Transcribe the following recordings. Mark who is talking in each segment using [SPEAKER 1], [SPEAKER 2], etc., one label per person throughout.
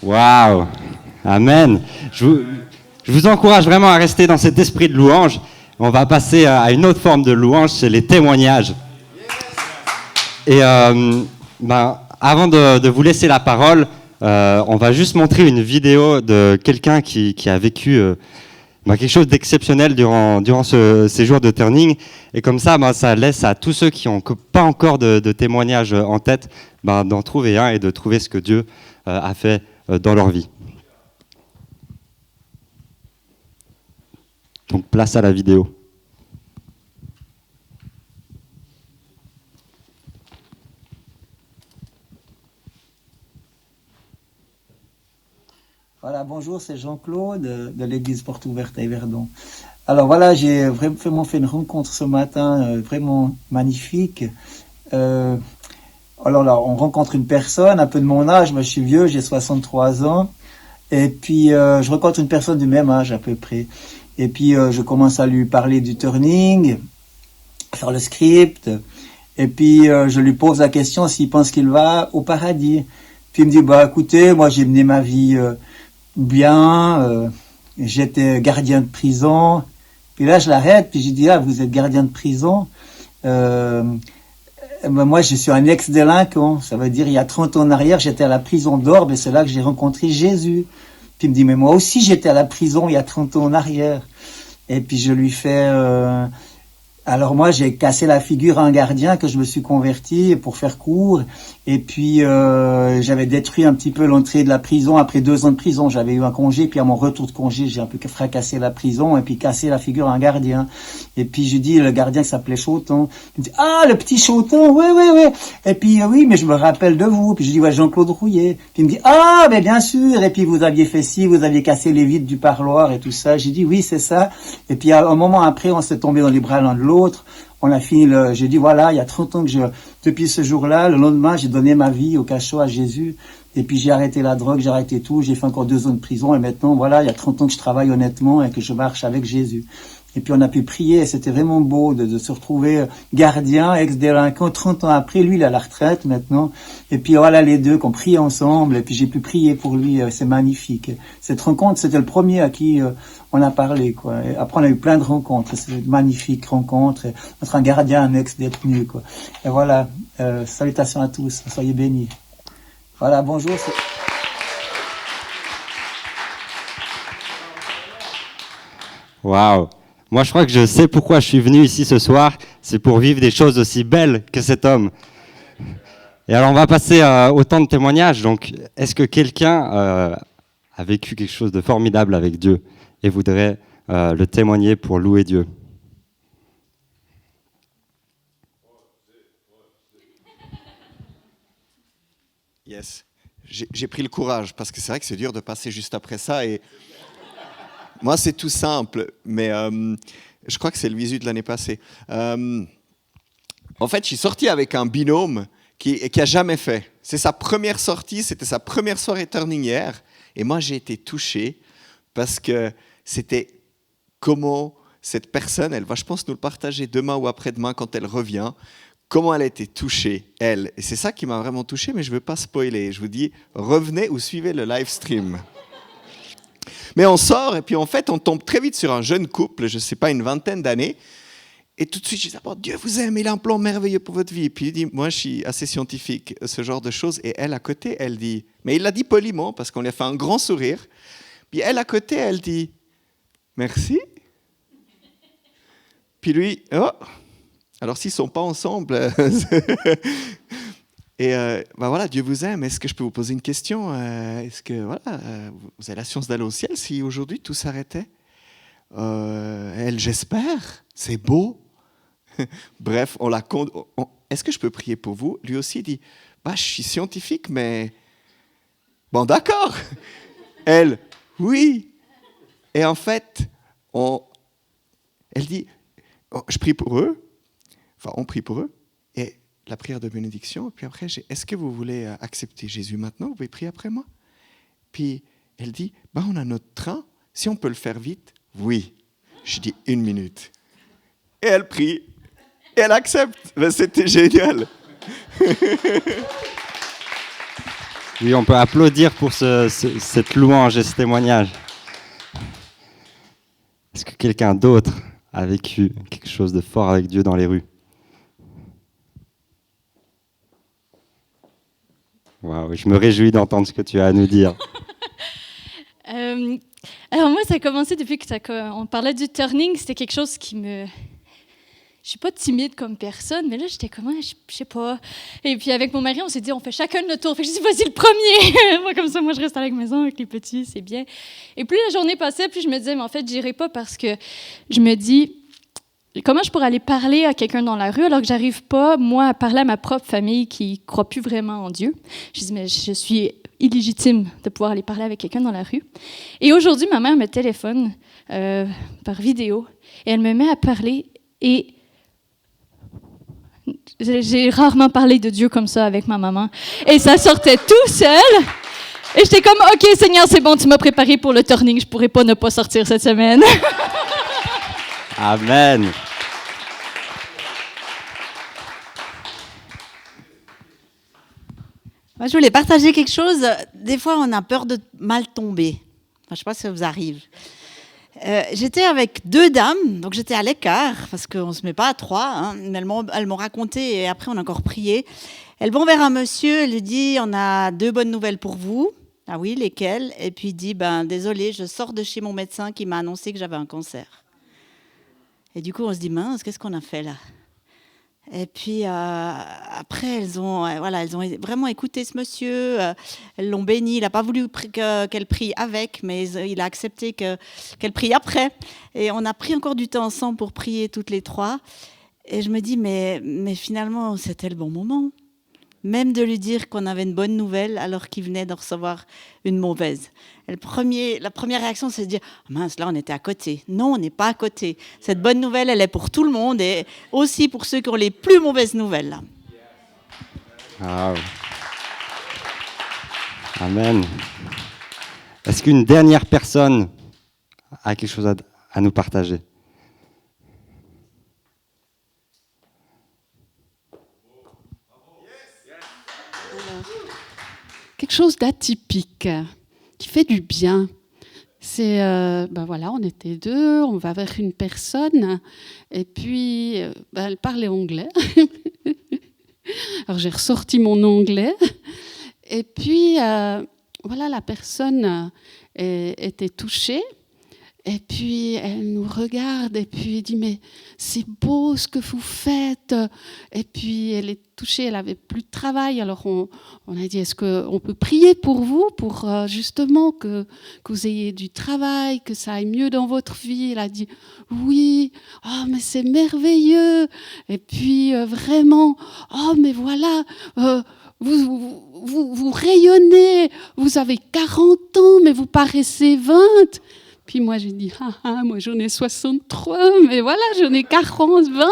[SPEAKER 1] Waouh! Amen. Je vous encourage vraiment à rester dans cet esprit de louange. On va passer à une autre forme de louange, c'est les témoignages. Et avant de vous laisser la parole, on va juste montrer une vidéo de quelqu'un qui a vécu quelque chose d'exceptionnel durant ces jours de turning. Et comme ça, ça laisse à tous ceux qui n'ont pas encore de témoignage en tête d'en trouver un et de trouver ce que Dieu a fait dans leur vie. Donc place à la vidéo.
[SPEAKER 2] Voilà, bonjour, c'est Jean-Claude de l'église Porte Ouverte à Yverdon. Alors voilà, j'ai vraiment fait une rencontre ce matin vraiment magnifique. Alors là, on rencontre une personne un peu de mon âge, moi je suis vieux, j'ai 63 ans. Et puis je rencontre une personne du même âge à peu près. Et puis je commence à lui parler du turning, faire le script. Et puis je lui pose la question s'il pense qu'il va au paradis. Puis il me dit, écoutez, moi j'ai mené ma vie bien, j'étais gardien de prison. Puis là je l'arrête, puis je dis, vous êtes gardien de prison. Moi je suis un ex-délinquant, ça veut dire il y a 30 ans en arrière j'étais à la prison d'Orbe et c'est là que j'ai rencontré Jésus. Puis il me dit, mais moi aussi j'étais à la prison il y a 30 ans en arrière. Et puis je lui fais... Alors moi j'ai cassé la figure à un gardien que je me suis converti pour faire court. Et puis j'avais détruit un petit peu l'entrée de la prison. Après 2 ans de prison, j'avais eu un congé. Puis à mon retour de congé, j'ai un peu fracassé la prison et puis cassé la figure à un gardien. Et puis je dis, le gardien s'appelait Choton. Il me dit, le petit Choton, ouais. Et puis oui, mais je me rappelle de vous. Puis je dis, Jean-Claude Rouillet. Puis il me dit, mais bien sûr. Et puis vous aviez fait ci, vous aviez cassé les vitres du parloir et tout ça. J'ai dit, oui, c'est ça. Et puis un moment après, on s'est tombé dans les bras l'un de l'autre. On a fini j'ai dit voilà, il y a 30 ans que depuis ce jour-là, le lendemain, j'ai donné ma vie au cachot à Jésus. Et puis j'ai arrêté la drogue, j'ai arrêté tout, j'ai fait encore 2 ans de prison et maintenant, voilà, il y a 30 ans que je travaille honnêtement et que je marche avec Jésus. Et puis on a pu prier et c'était vraiment beau de se retrouver gardien, ex-délinquant, 30 ans après, lui il est à la retraite maintenant. Et puis voilà les deux qu'on prie ensemble et puis j'ai pu prier pour lui, c'est magnifique. Cette rencontre, c'était le premier à qui on a parlé, quoi. Et après on a eu plein de rencontres, c'est une magnifique rencontre entre un gardien et un ex-détenu, quoi. Et voilà, salutations à tous, soyez bénis. Voilà, bonjour.
[SPEAKER 1] Waouh! Moi, je crois que je sais pourquoi je suis venu ici ce soir. C'est pour vivre des choses aussi belles que cet homme. Et alors, on va passer au temps de témoignage. Donc, est-ce que quelqu'un a vécu quelque chose de formidable avec Dieu et voudrait le témoigner pour louer Dieu?
[SPEAKER 3] Yes. J'ai pris le courage parce que c'est vrai que c'est dur de passer juste après ça et moi c'est tout simple mais je crois que c'est le visu de l'année passée. En fait, je suis sorti avec un binôme qui a jamais fait. C'est sa première sortie, c'était sa première soirée turning hier et moi j'ai été touché parce que c'était comment cette personne, elle va je pense nous le partager demain ou après-demain quand elle revient. Comment elle a été touchée, elle. Et c'est ça qui m'a vraiment touché, mais je ne veux pas spoiler. Je vous dis, revenez ou suivez le live stream. Mais on sort, et puis en fait, on tombe très vite sur un jeune couple, je ne sais pas, une vingtaine d'années. Et tout de suite, je dis, Dieu vous aime, il a un plan merveilleux pour votre vie. Et puis il dit, moi, je suis assez scientifique, ce genre de choses. Et elle, à côté, elle dit, mais il l'a dit poliment, parce qu'on lui a fait un grand sourire. Puis elle, à côté, elle dit, merci. Puis lui, alors, s'ils ne sont pas ensemble, et voilà, Dieu vous aime. Est-ce que je peux vous poser une question? Est-ce que vous avez la science d'aller au ciel si aujourd'hui tout s'arrêtait? Elle, j'espère. C'est beau. Bref, on la compte. Est-ce que je peux prier pour vous? Lui aussi dit, je suis scientifique, mais bon, d'accord. Elle, oui. Et en fait, elle dit, je prie pour eux. Enfin, on prie pour eux, et la prière de bénédiction, et puis après, est-ce que vous voulez accepter Jésus maintenant? Vous pouvez prier après moi? Puis elle dit, on a notre train, si on peut le faire vite, oui. Je dis 1 minute. Et elle prie, et elle accepte. C'était génial.
[SPEAKER 1] Oui, on peut applaudir pour cette louange et ce témoignage. Est-ce que quelqu'un d'autre a vécu quelque chose de fort avec Dieu dans les rues? Waouh, je me réjouis d'entendre ce que tu as à nous dire.
[SPEAKER 4] Alors moi, ça a commencé depuis on parlait du turning. C'était quelque chose qui me... Je suis pas timide comme personne, mais là, j'étais comme, je sais pas. Et puis avec mon mari, on s'est dit, on fait chacun notre tour. Fait que je dis, vas-y, le premier. Moi, comme ça, moi, je reste à la maison avec les petits, c'est bien. Et plus la journée passait, plus je me disais, mais en fait, j'irai pas parce que je me dis, comment je pourrais aller parler à quelqu'un dans la rue alors que j'arrive pas, moi, à parler à ma propre famille qui croit plus vraiment en Dieu. Je dis, mais je suis illégitime de pouvoir aller parler avec quelqu'un dans la rue. Et aujourd'hui, ma mère me téléphone par vidéo et elle me met à parler et j'ai rarement parlé de Dieu comme ça avec ma maman. Et ça sortait tout seul. Et j'étais comme, OK, Seigneur, c'est bon, tu m'as préparé pour le turning. Je pourrais pas ne pas sortir cette semaine.
[SPEAKER 1] Amen.
[SPEAKER 5] Moi, je voulais partager quelque chose. Des fois, on a peur de mal tomber. Enfin, je ne sais pas si ça vous arrive. J'étais avec deux dames, donc j'étais à l'écart, parce qu'on ne se met pas à trois. Hein. Elles m'ont raconté, et après on a encore prié. Elles vont vers un monsieur, elle lui dit, on a 2 bonnes nouvelles pour vous. Ah oui, lesquelles? Et puis il dit, désolé, je sors de chez mon médecin qui m'a annoncé que j'avais un cancer. Et du coup, on se dit, mince, qu'est-ce qu'on a fait là? Et puis après, elles ont vraiment écouté ce monsieur, elles l'ont béni. Il n'a pas voulu qu'elle prie avec, mais il a accepté qu'elle prie après. Et on a pris encore du temps ensemble pour prier toutes les 3. Et je me dis, mais finalement, c'était le bon moment. Même de lui dire qu'on avait une bonne nouvelle alors qu'il venait de recevoir une mauvaise. Et la première réaction, c'est de dire « Mince, là, on était à côté. » Non, on n'est pas à côté. Cette bonne nouvelle, elle est pour tout le monde et aussi pour ceux qui ont les plus mauvaises nouvelles.
[SPEAKER 1] Wow. Amen. Est-ce qu'une dernière personne a quelque chose à nous partager?
[SPEAKER 6] Quelque chose d'atypique, qui fait du bien. C'est, voilà, on était 2, on va vers une personne, et puis elle parlait anglais. Alors j'ai ressorti mon anglais, et puis voilà, la personne était touchée. Et puis, elle nous regarde et puis elle dit « Mais c'est beau ce que vous faites !» Et puis, elle est touchée, elle n'avait plus de travail. Alors, on a dit « Est-ce qu'on peut prier pour vous, pour justement que vous ayez du travail, que ça aille mieux dans votre vie ?» Elle a dit « Oui, oh, mais c'est merveilleux !» Et puis, vraiment, « Oh, mais voilà vous rayonnez, vous avez 40 ans, mais vous paraissez 20 !» Puis moi, j'ai dit, moi j'en ai 63, mais voilà, j'en ai 40, 20.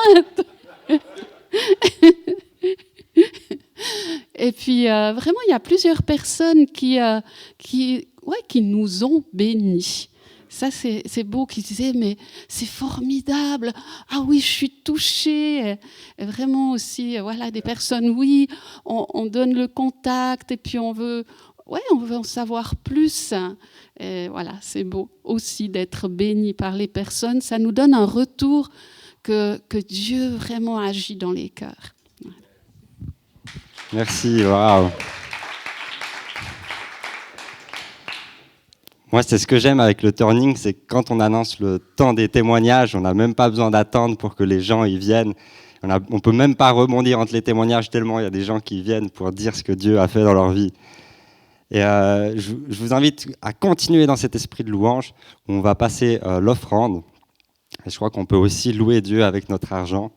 [SPEAKER 6] Et puis, vraiment, il y a plusieurs personnes qui nous ont bénis. Ça, c'est beau, qui disaient, mais c'est formidable. Ah oui, je suis touchée. Et vraiment aussi, voilà, des personnes, oui, on donne le contact et puis on veut en savoir plus. Et voilà, c'est beau aussi d'être béni par les personnes. Ça nous donne un retour que Dieu vraiment agit dans les cœurs.
[SPEAKER 1] Merci, waouh. Moi, c'est ce que j'aime avec le turning, c'est que quand on annonce le temps des témoignages, on n'a même pas besoin d'attendre pour que les gens y viennent. On peut même pas rebondir entre les témoignages tellement il y a des gens qui viennent pour dire ce que Dieu a fait dans leur vie. Et je vous invite à continuer dans cet esprit de louange où on va passer l'offrande. Et je crois qu'on peut aussi louer Dieu avec notre argent.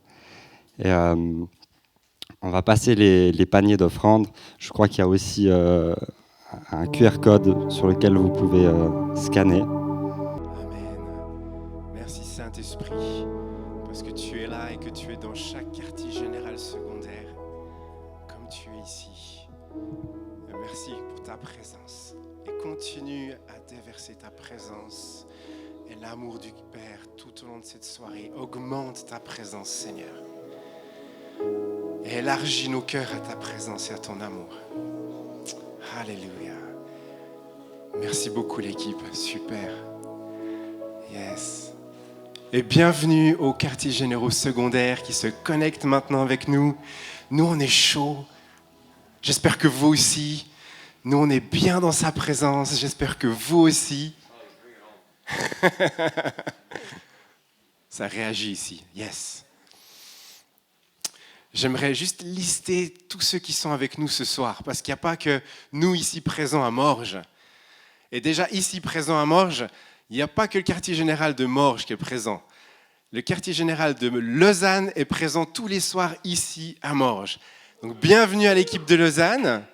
[SPEAKER 1] Et on va passer les paniers d'offrande. Je crois qu'il y a aussi un QR code sur lequel vous pouvez scanner.
[SPEAKER 7] Amen. Merci Saint-Esprit, parce que tu es là et que tu es dans chaque quartier général secondaire, comme tu es ici. Merci pour ta présence et continue à déverser ta présence et l'amour du Père tout au long de cette soirée. Augmente ta présence, Seigneur, et élargis nos cœurs à ta présence et à ton amour. Alléluia. Merci beaucoup l'équipe, super. Yes. Et bienvenue aux quartiers généraux secondaires qui se connectent maintenant avec nous. Nous, on est chaud. J'espère que vous aussi. Nous, on est bien dans sa présence. J'espère que vous aussi. Ça réagit ici. Yes. J'aimerais juste lister tous ceux qui sont avec nous ce soir, parce qu'il n'y a pas que nous ici présents à Morges. Et déjà ici présents à Morges, il n'y a pas que le quartier général de Morges qui est présent. Le quartier général de Lausanne est présent tous les soirs ici à Morges. Donc bienvenue à l'équipe de Lausanne.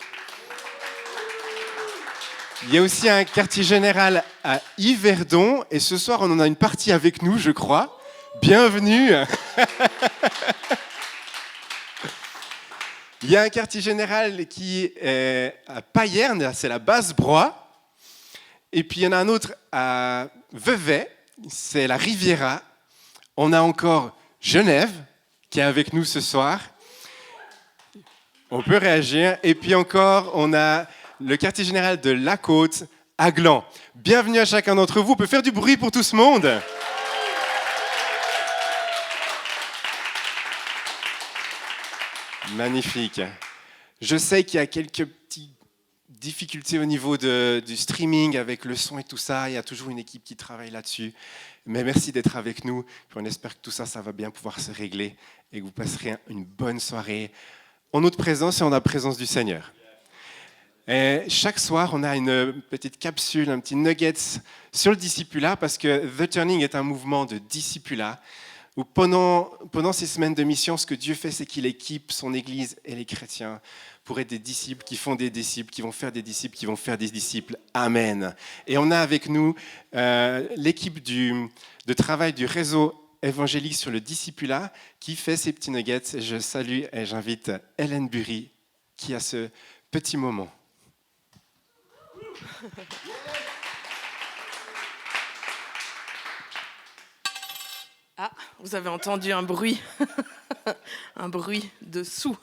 [SPEAKER 7] Il y a aussi un quartier général à Yverdon, et ce soir on en a une partie avec nous, je crois. Bienvenue. Il y a un quartier général qui est à Payerne, c'est la Basse-Broye. Et puis il y en a un autre à Vevey, c'est la Riviera. On a encore Genève qui est avec nous ce soir. On peut réagir. Et puis encore, on a le quartier général de La Côte à Gland. Bienvenue à chacun d'entre vous. On peut faire du bruit pour tout ce monde. Magnifique. Je sais qu'il y a quelques petites difficultés au niveau du streaming avec le son et tout ça. Il y a toujours une équipe qui travaille là-dessus. Mais merci d'être avec nous. Puis on espère que tout ça, ça va bien pouvoir se régler et que vous passerez une bonne soirée en notre présence et en la présence du Seigneur. Et chaque soir, on a une petite capsule, un petit nugget sur le discipulat parce que The Turning est un mouvement de discipulat où pendant ces semaines de mission, ce que Dieu fait, c'est qu'il équipe son Église et les chrétiens pour être des disciples qui font des disciples, qui vont faire des disciples, qui vont faire des disciples. Amen. Et on a avec nous l'équipe de travail du réseau évangélique sur le discipulat qui fait ces petits nuggets. Je salue et j'invite Hélène Bury qui a ce petit moment.
[SPEAKER 8] Ah, vous avez entendu un bruit, un bruit de sous.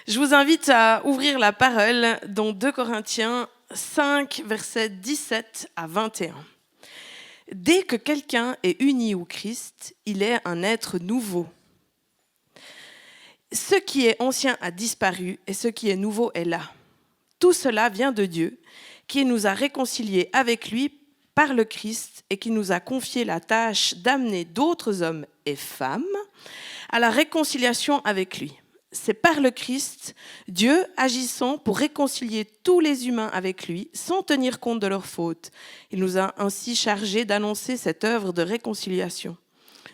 [SPEAKER 8] Je vous invite à ouvrir la parole dans 2 Corinthiens 5, versets 17 à 21. Dès que quelqu'un est uni au Christ, il est un être nouveau. Ce qui est ancien a disparu et ce qui est nouveau est là. Tout cela vient de Dieu, qui nous a réconciliés avec lui par le Christ et qui nous a confié la tâche d'amener d'autres hommes et femmes à la réconciliation avec lui. C'est par le Christ, Dieu agissant pour réconcilier tous les humains avec lui sans tenir compte de leurs fautes. Il nous a ainsi chargés d'annoncer cette œuvre de réconciliation.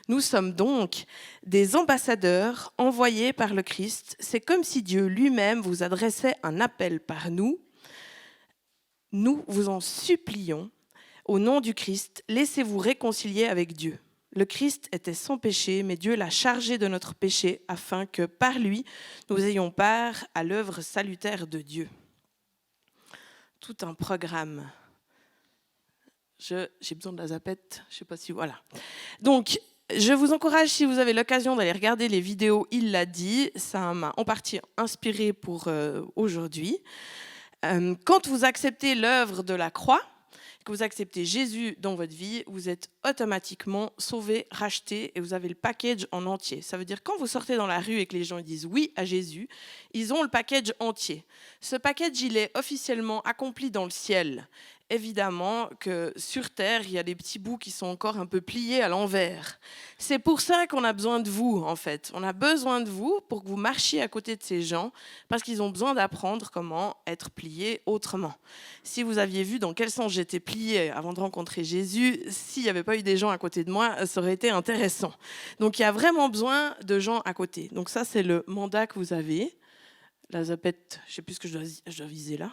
[SPEAKER 8] Nous sommes donc des ambassadeurs envoyés par le Christ. C'est comme si Dieu lui-même vous adressait un appel par nous. Nous vous en supplions, au nom du Christ, laissez-vous réconcilier avec Dieu. Le Christ était sans péché, mais Dieu l'a chargé de notre péché afin que par lui, nous ayons part à l'œuvre salutaire de Dieu. Tout un programme. J'ai besoin de la zapette, je ne sais pas si... Voilà. Donc, je vous encourage, si vous avez l'occasion d'aller regarder les vidéos, il l'a dit, ça m'a en partie inspiré pour aujourd'hui. Quand vous acceptez l'œuvre de la croix, que vous acceptez Jésus dans votre vie, vous êtes automatiquement sauvé, racheté et vous avez le package en entier. Ça veut dire quand vous sortez dans la rue et que les gens disent oui à Jésus, ils ont le package entier. Ce package, il est officiellement accompli dans le ciel. Évidemment que sur Terre, il y a des petits bouts qui sont encore un peu pliés à l'envers. C'est pour ça qu'on a besoin de vous, en fait. On a besoin de vous pour que vous marchiez à côté de ces gens, parce qu'ils ont besoin d'apprendre comment être pliés autrement. Si vous aviez vu dans quel sens j'étais pliée avant de rencontrer Jésus, s'il n'y avait pas eu des gens à côté de moi, ça aurait été intéressant. Donc il y a vraiment besoin de gens à côté. Donc ça, c'est le mandat que vous avez. La zapette, je ne sais plus ce que je dois viser là.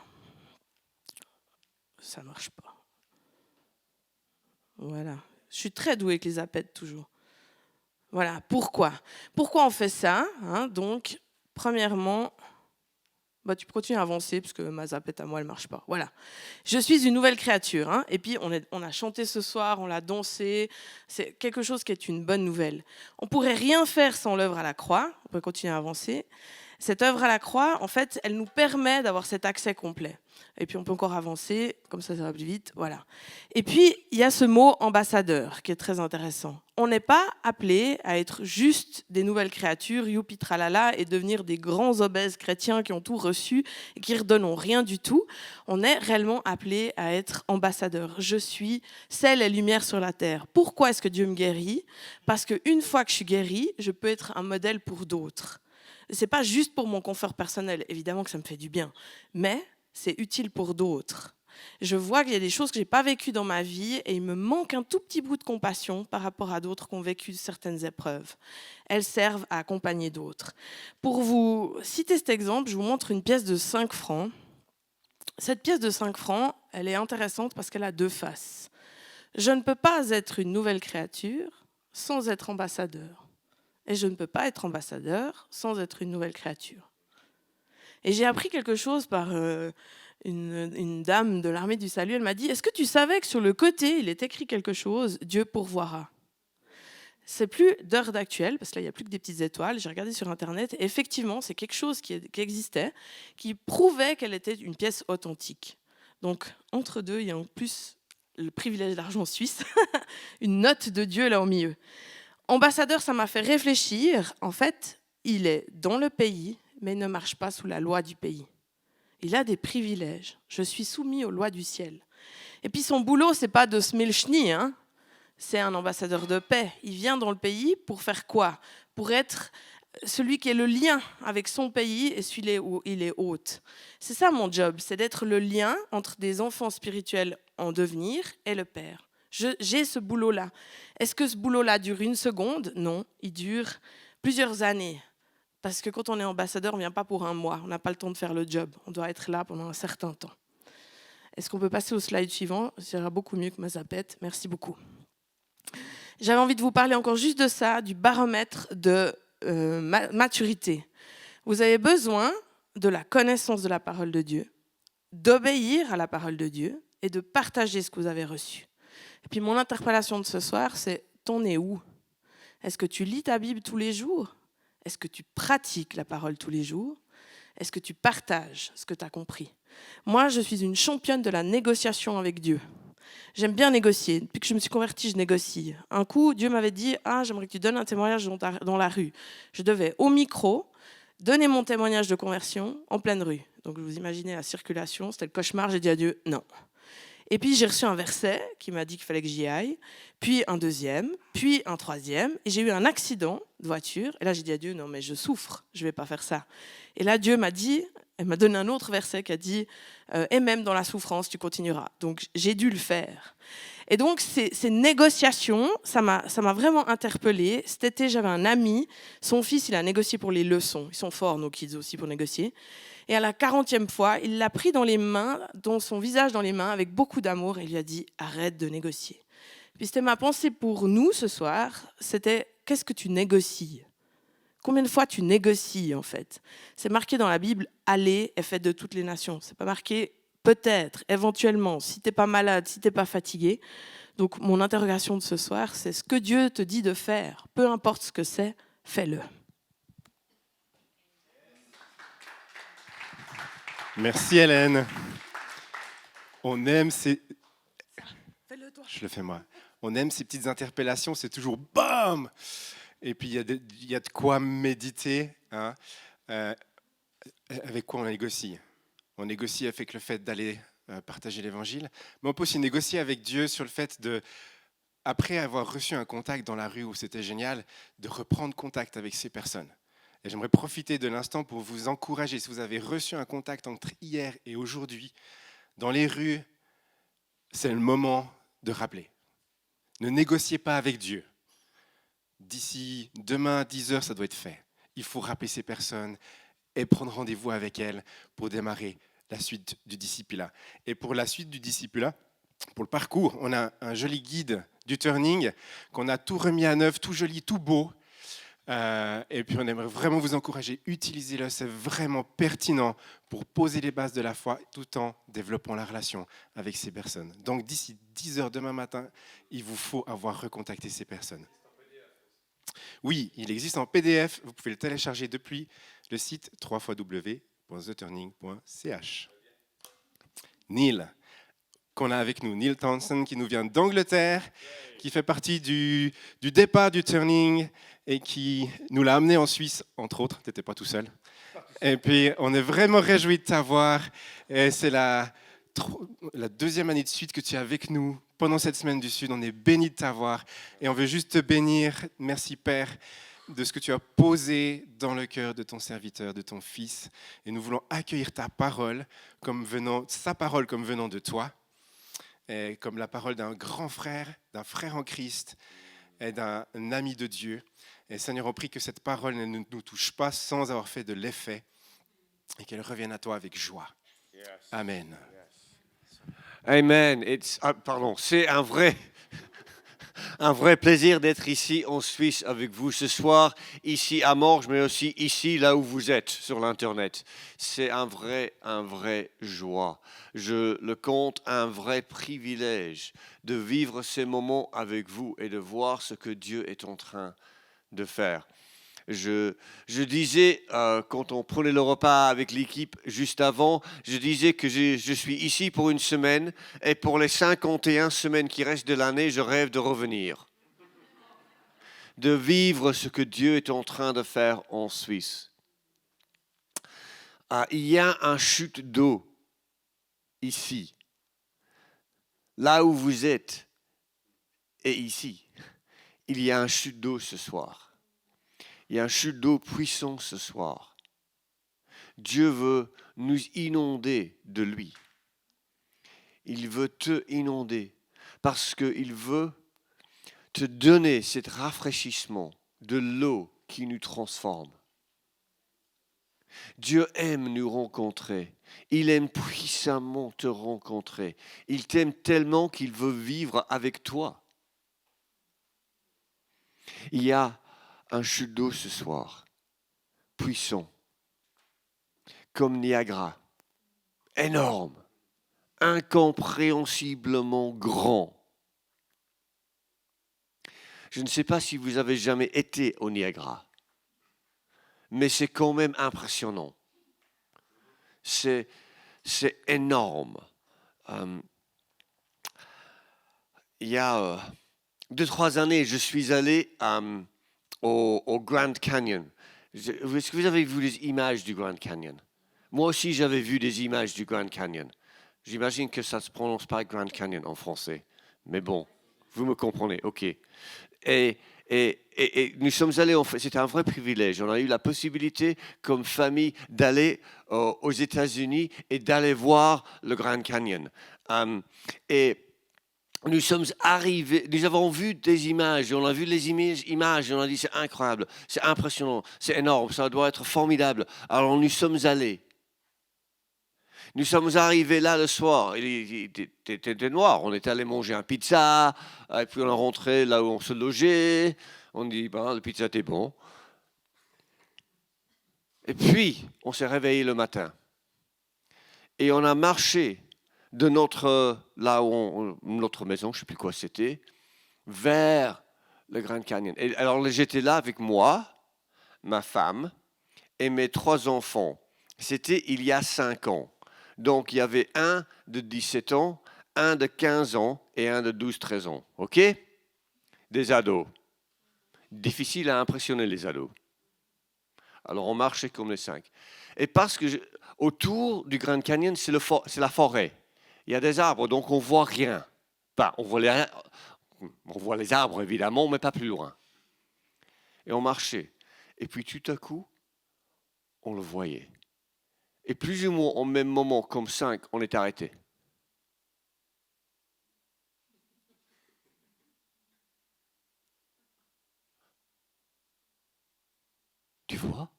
[SPEAKER 8] Ça ne marche pas. Voilà. Je suis très douée avec les zapettes, toujours. Voilà. Pourquoi on fait ça, hein? Donc, premièrement, tu peux continuer à avancer, parce que ma zapette à moi, elle ne marche pas. Voilà. Je suis une nouvelle créature. Hein? Et puis, on a chanté ce soir, on l'a dansé. C'est quelque chose qui est une bonne nouvelle. On ne pourrait rien faire sans l'œuvre à la croix. pourrait continuer à avancer. Cette œuvre à la croix, en fait, elle nous permet d'avoir cet accès complet. Et puis on peut encore avancer, comme ça va plus vite, voilà. Et puis il y a ce mot ambassadeur qui est très intéressant. On n'est pas appelé à être juste des nouvelles créatures, youpi tralala, et devenir des grands obèses chrétiens qui ont tout reçu et qui ne redonnent rien du tout. On est réellement appelé à être ambassadeur. Je suis sel et lumière sur la terre. Pourquoi est-ce que Dieu me guérit ? Parce qu'une fois que je suis guérie, je peux être un modèle pour d'autres. Ce n'est pas juste pour mon confort personnel, évidemment que ça me fait du bien, mais c'est utile pour d'autres. Je vois qu'il y a des choses que je n'ai pas vécues dans ma vie et il me manque un tout petit bout de compassion par rapport à d'autres qui ont vécu certaines épreuves. Elles servent à accompagner d'autres. Pour vous citer cet exemple, je vous montre une pièce de 5 francs. Cette pièce de 5 francs, elle est intéressante parce qu'elle a 2 faces. Je ne peux pas être une nouvelle créature sans être ambassadeur. Et je ne peux pas être ambassadeur sans être une nouvelle créature. Et j'ai appris quelque chose par une dame de l'armée du salut. Elle m'a dit, est-ce que tu savais que sur le côté, il est écrit quelque chose, Dieu pourvoira. C'est plus d'heure d'actuel, parce que là, il n'y a plus que des petites étoiles. J'ai regardé sur Internet. Et effectivement, c'est quelque chose qui existait, qui prouvait qu'elle était une pièce authentique. Donc, entre deux, il y a en plus le privilège d'argent suisse, une note de Dieu là au milieu. Ambassadeur, ça m'a fait réfléchir. En fait, il est dans le pays, mais il ne marche pas sous la loi du pays. Il a des privilèges. Je suis soumis aux lois du ciel. Et puis son boulot, c'est pas de smilchni, hein. C'est un ambassadeur de paix. Il vient dans le pays pour faire quoi ? Pour être celui qui est le lien avec son pays et celui où il est hôte. C'est ça mon job, c'est d'être le lien entre des enfants spirituels en devenir et le Père. J'ai ce boulot-là. Est-ce que ce boulot-là dure 1 seconde ? Non, il dure plusieurs années. Parce que quand on est ambassadeur, on ne vient pas pour 1 mois. On n'a pas le temps de faire le job. On doit être là pendant un certain temps. Est-ce qu'on peut passer au slide suivant ? Ça ira beaucoup mieux que ma zapette. Merci beaucoup. J'avais envie de vous parler encore juste de ça, du baromètre de maturité. Vous avez besoin de la connaissance de la parole de Dieu, d'obéir à la parole de Dieu et de partager ce que vous avez reçu. Et puis mon interpellation de ce soir, c'est « t'en es où ?» Est-ce que tu lis ta Bible tous les jours ? Est-ce que tu pratiques la parole tous les jours ? Est-ce que tu partages ce que tu as compris ? Moi, je suis une championne de la négociation avec Dieu. J'aime bien négocier. Depuis que je me suis convertie, je négocie. Un coup, Dieu m'avait dit « Ah, j'aimerais que tu donnes un témoignage dans la rue. » Je devais, au micro, donner mon témoignage de conversion en pleine rue. Donc, vous imaginez la circulation, c'était le cauchemar. J'ai dit à Dieu « Non ». Et puis, j'ai reçu un verset qui m'a dit qu'il fallait que j'y aille, puis un deuxième, puis un troisième. Et j'ai eu un accident de voiture. Et là, j'ai dit à Dieu, non, mais je souffre, je ne vais pas faire ça. Et là, Dieu m'a donné un autre verset qui a dit, et même dans la souffrance, tu continueras. Donc, j'ai dû le faire. Et donc, ces négociations, ça m'a vraiment interpellée. Cet été, j'avais un ami, son fils, il a négocié pour les leçons. Ils sont forts, nos kids aussi, pour négocier. Et à la 40e fois, il l'a pris dans son visage dans les mains, avec beaucoup d'amour, et il lui a dit « Arrête de négocier ». Puis c'était ma pensée pour nous ce soir, c'était « Qu'est-ce que tu négocies ?» Combien de fois tu négocies, en fait ? C'est marqué dans la Bible « Allez et faites de toutes les nations ». C'est pas marqué « Peut-être, éventuellement, si tu n'es pas malade, si tu n'es pas fatigué ». Donc mon interrogation de ce soir, c'est ce que Dieu te dit de faire. Peu importe ce que c'est, fais-le.
[SPEAKER 7] Merci Hélène. On aime ces...
[SPEAKER 8] Fais-le toi.
[SPEAKER 7] Je le fais moi. On aime ces petites interpellations, c'est toujours BAM ! Et puis il y a de quoi méditer. Hein. Avec quoi on négocie ? On négocie avec le fait d'aller partager l'évangile, mais on peut aussi négocier avec Dieu sur le fait de, après avoir reçu un contact dans la rue où c'était génial, de reprendre contact avec ces personnes. Et j'aimerais profiter de l'instant pour vous encourager, si vous avez reçu un contact entre hier et aujourd'hui, dans les rues, c'est le moment de rappeler. Ne négociez pas avec Dieu. D'ici demain, 10h, ça doit être fait. Il faut rappeler ces personnes et prendre rendez-vous avec elles pour démarrer la suite du discipulat. Et pour la suite du discipulat, pour le parcours, on a un joli guide du turning qu'on a tout remis à neuf, tout joli, tout beau. Et puis on aimerait vraiment vous encourager, utilisez-le, c'est vraiment pertinent pour poser les bases de la foi tout en développant la relation avec ces personnes. Donc d'ici 10h demain matin, il vous faut avoir recontacté ces personnes. Oui, il existe en PDF. Vous pouvez le télécharger depuis le site www.theturning.ch. Neil, qu'on a avec nous, Neil Townsend, qui nous vient d'Angleterre, qui fait partie du départ du Turning et qui nous l'a amené en Suisse, entre autres. Tu n'étais pas tout seul. Et puis, on est vraiment réjouis de t'avoir. Et c'est la deuxième année de suite que tu es avec nous pendant cette semaine du Sud. On est bénis de t'avoir et on veut juste te bénir. Merci Père de ce que tu as posé dans le cœur de ton serviteur, de ton fils. Et nous voulons accueillir ta parole sa parole comme venant de toi, et comme la parole d'un grand frère, d'un frère en Christ et d'un ami de Dieu. Et Seigneur, on prie que cette parole ne nous touche pas sans avoir fait de l'effet et qu'elle revienne à toi avec joie. Amen.
[SPEAKER 9] Amen. C'est un vrai plaisir d'être ici en Suisse avec vous ce soir, ici à Morges, mais aussi ici, là où vous êtes, sur l'Internet. C'est un vrai joie. Je le compte un vrai privilège de vivre ces moments avec vous et de voir ce que Dieu est en train de faire. Je disais, quand on prenait le repas avec l'équipe juste avant, je disais que je suis ici pour une semaine et pour les 51 semaines qui restent de l'année, je rêve de revenir. De vivre ce que Dieu est en train de faire en Suisse. Il y a un chute d'eau ici, là où vous êtes et ici. Il y a un chute d'eau ce soir. Il y a un chute d'eau puissant ce soir. Dieu veut nous inonder de lui. Il veut te inonder parce qu'il veut te donner cet rafraîchissement de l'eau qui nous transforme. Dieu aime nous rencontrer. Il aime puissamment te rencontrer. Il t'aime tellement qu'il veut vivre avec toi. Il y a un chute d'eau ce soir, puissant, comme Niagara, énorme, incompréhensiblement grand. Je ne sais pas si vous avez jamais été au Niagara, mais c'est quand même impressionnant. C'est énorme. Il y a 2-3 années, je suis allé au Grand Canyon. Est-ce que vous avez vu des images du Grand Canyon? Moi aussi, j'avais vu des images du Grand Canyon. J'imagine que ça ne se prononce pas Grand Canyon en français. Mais bon, vous me comprenez, ok. Et nous sommes allés, c'était un vrai privilège. On a eu la possibilité, comme famille, d'aller aux États-Unis et d'aller voir le Grand Canyon. Et nous sommes arrivés, nous avons vu des images, on a vu les images, et on a dit c'est incroyable, c'est impressionnant, c'est énorme, ça doit être formidable. Alors nous sommes allés. Nous sommes arrivés là le soir, il était noir, on est allé manger un pizza, et puis on est rentré là où on se logeait, on dit le pizza était bon. Et puis on s'est réveillé le matin et on a marché de notre maison, je ne sais plus quoi c'était, vers le Grand Canyon. Et alors j'étais là avec moi, ma femme et mes 3 enfants. C'était il y a 5 ans. Donc il y avait un de 17 ans, un de 15 ans et un de 12-13 ans. OK? Des ados. Difficile à impressionner les ados. Alors on marchait comme les 5. Et parce que autour du Grand Canyon, c'est la forêt. Il y a des arbres, donc on ne voit rien. Enfin, on voit les arbres, évidemment, mais pas plus loin. Et on marchait. Et puis tout à coup, on le voyait. Et plus ou moins au même moment, comme 5, on est arrêté. Tu vois?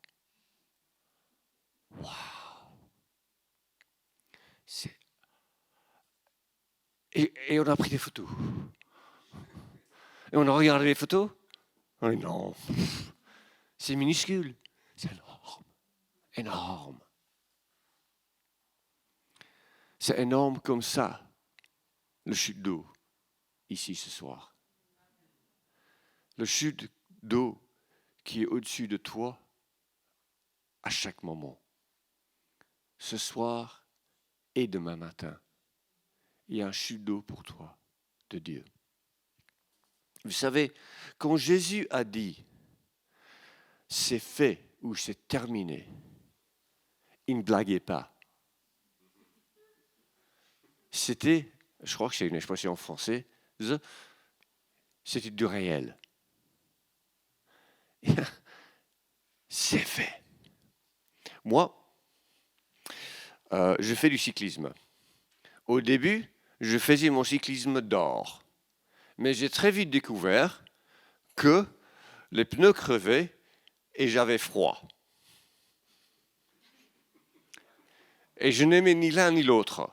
[SPEAKER 9] Waouh! Et on a pris des photos. Et on a regardé les photos. On dit non, c'est minuscule. C'est énorme. Énorme. C'est énorme comme ça, le chute d'eau, ici ce soir. Le chute d'eau qui est au-dessus de toi à chaque moment. Ce soir et demain matin, il y a un chute d'eau pour toi de Dieu. Vous savez, quand Jésus a dit « c'est fait » ou « c'est terminé », il ne blaguait pas. C'était, je crois que c'est une expression en français, c'était du réel. C'est fait. Moi, je fais du cyclisme. Au début, je faisais mon cyclisme dehors. Mais j'ai très vite découvert que les pneus crevaient et j'avais froid. Et je n'aimais ni l'un ni l'autre.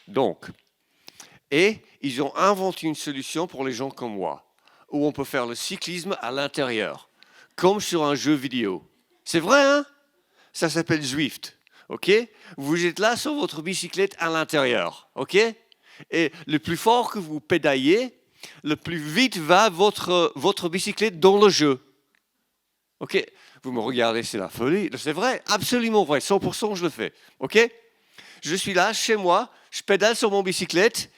[SPEAKER 9] Donc, et ils ont inventé une solution pour les gens comme moi, où on peut faire le cyclisme à l'intérieur, comme sur un jeu vidéo. C'est vrai, hein? Ça s'appelle Zwift, ok? Vous êtes là sur votre bicyclette à l'intérieur, ok? Et le plus fort que vous pédaliez, le plus vite va votre bicyclette dans le jeu. Ok? Vous me regardez, c'est la folie. C'est vrai, absolument vrai, 100% je le fais, ok? Je suis là, chez moi, je pédale sur mon bicyclette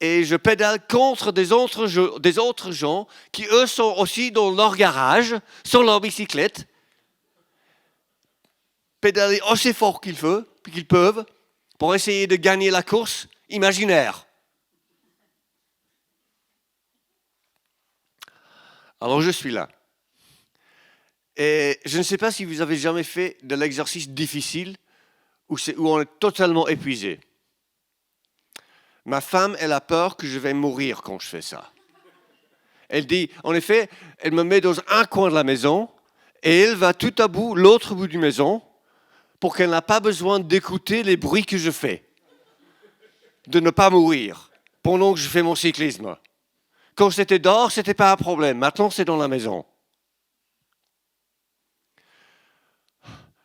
[SPEAKER 9] et je pédale contre des autres gens qui, eux, sont aussi dans leur garage, sur leur bicyclette, pédaler aussi fort qu'ils peuvent pour essayer de gagner la course imaginaire. Alors, je suis là. Et je ne sais pas si vous avez jamais fait de l'exercice difficile où on est totalement épuisé. Ma femme, elle a peur que je vais mourir quand je fais ça. Elle dit, en effet, elle me met dans un coin de la maison et elle va tout à bout, l'autre bout de la maison, pour qu'elle n'a pas besoin d'écouter les bruits que je fais, de ne pas mourir pendant que je fais mon cyclisme. Quand c'était dehors, ce n'était pas un problème. Maintenant, c'est dans la maison.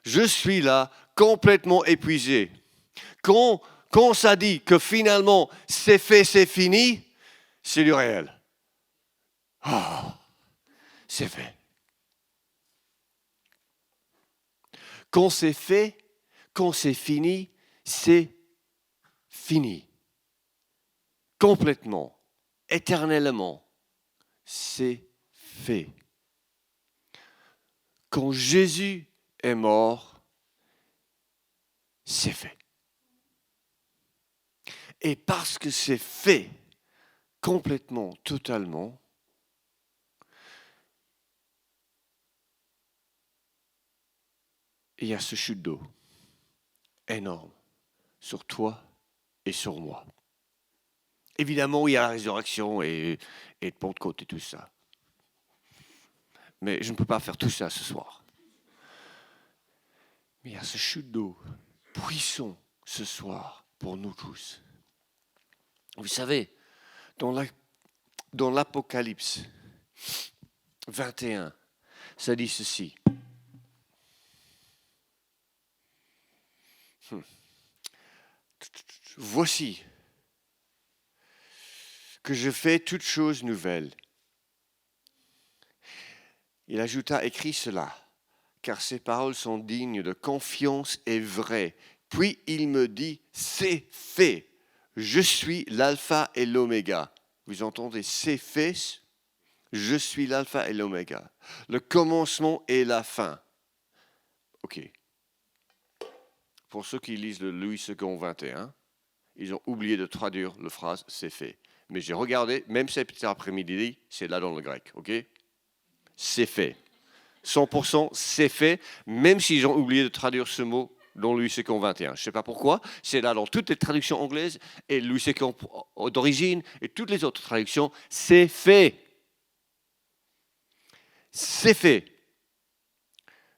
[SPEAKER 9] Je suis là, complètement épuisé. Quand ça dit que finalement, c'est fait, c'est fini, c'est du réel. Oh, c'est fait. Quand c'est fait, quand c'est fini, c'est fini. Complètement, éternellement, c'est fait. Quand Jésus est mort, c'est fait. Et parce que c'est fait complètement, totalement, il y a ce chute d'eau énorme sur toi et sur moi. Évidemment, il y a la résurrection et de Pentecôte et tout ça. Mais je ne peux pas faire tout ça ce soir. Mais il y a ce chute d'eau puissant ce soir pour nous tous. Vous savez, dans l'Apocalypse 21, ça dit ceci. Voici que je fais toutes choses nouvelles. Il ajouta, écrit cela, car ces paroles sont dignes de confiance et vraies. Puis il me dit, c'est fait. Je suis l'alpha et l'oméga. Vous entendez, c'est fait. Je suis l'alpha et l'oméga. Le commencement et la fin. Ok. Pour ceux qui lisent le Louis II 21, ils ont oublié de traduire la phrase « c'est fait ». Mais j'ai regardé, même cet après-midi, c'est là dans le grec, ok? C'est fait. 100% c'est fait, même s'ils ont oublié de traduire ce mot dans Louis II 21. Je ne sais pas pourquoi, c'est là dans toutes les traductions anglaises, et Louis II d'origine, et toutes les autres traductions, c'est fait. C'est fait.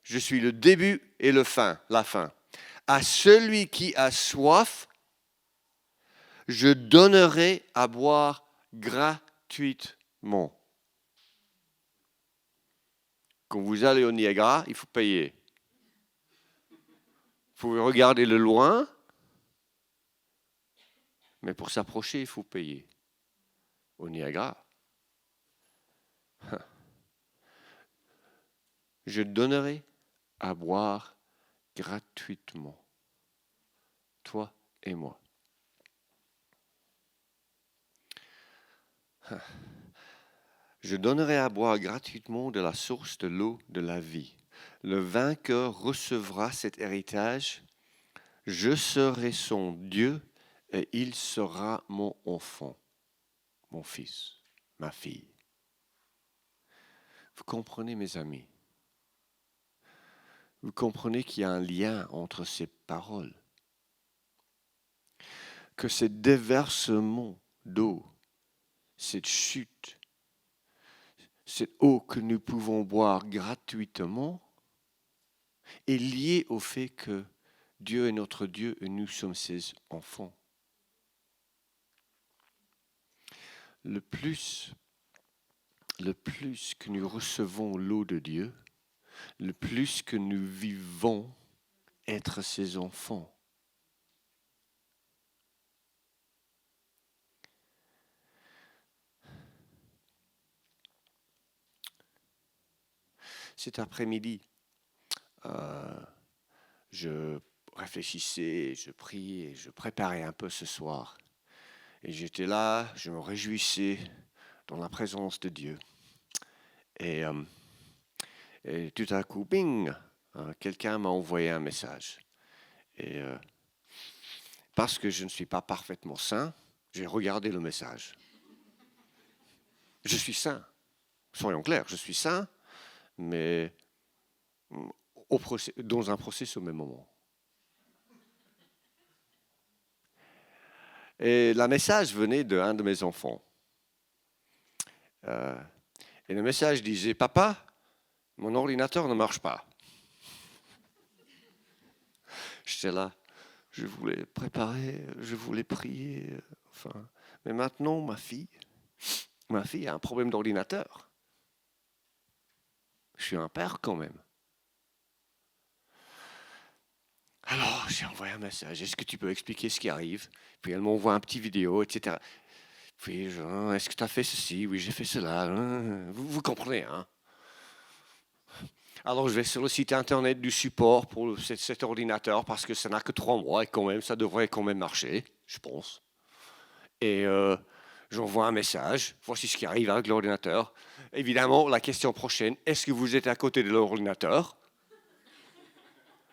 [SPEAKER 9] Je suis le début et la fin. À celui qui a soif, je donnerai à boire gratuitement. Quand vous allez au Niagara, il faut payer. Vous pouvez regarder le loin, mais pour s'approcher, il faut payer. Au Niagara. Je donnerai à boire gratuitement, toi et moi. Je donnerai à boire gratuitement de la source de l'eau de la vie. Le vainqueur recevra cet héritage. Je serai son Dieu et il sera mon enfant, mon fils, ma fille. Vous comprenez, mes amis? Vous comprenez qu'il y a un lien entre ces paroles? Que ce déversement d'eau, cette chute, cette eau que nous pouvons boire gratuitement est liée au fait que Dieu est notre Dieu et nous sommes ses enfants. Le plus que nous recevons l'eau de Dieu, le plus que nous vivons être ses enfants. Cet après-midi, je réfléchissais, je priais, je préparais un peu ce soir. Et j'étais là, je me réjouissais dans la présence de Dieu. Et tout à coup, bing, quelqu'un m'a envoyé un message. Et parce que je ne suis pas parfaitement saint, j'ai regardé le message. Je suis saint, soyons clairs, je suis saint, mais dans un processus au même moment. Et le message venait d'un de mes enfants. Et le message disait, « Papa, mon ordinateur ne marche pas. » J'étais là, je voulais préparer, je voulais prier. Mais maintenant, ma fille a un problème d'ordinateur. Je suis un père quand même. Alors, j'ai envoyé un message. Est-ce que tu peux expliquer ce qui arrive? Puis elle m'envoie un petit vidéo, etc. Puis, est-ce que tu as fait ceci? Oui, j'ai fait cela. Vous comprenez, hein? Alors, je vais sur le site internet du support pour cet ordinateur parce que ça n'a que 3 mois et quand même, ça devrait quand même marcher, je pense. Et j'envoie un message. Voici ce qui arrive avec l'ordinateur. Évidemment, la question prochaine, est-ce que vous êtes à côté de l'ordinateur?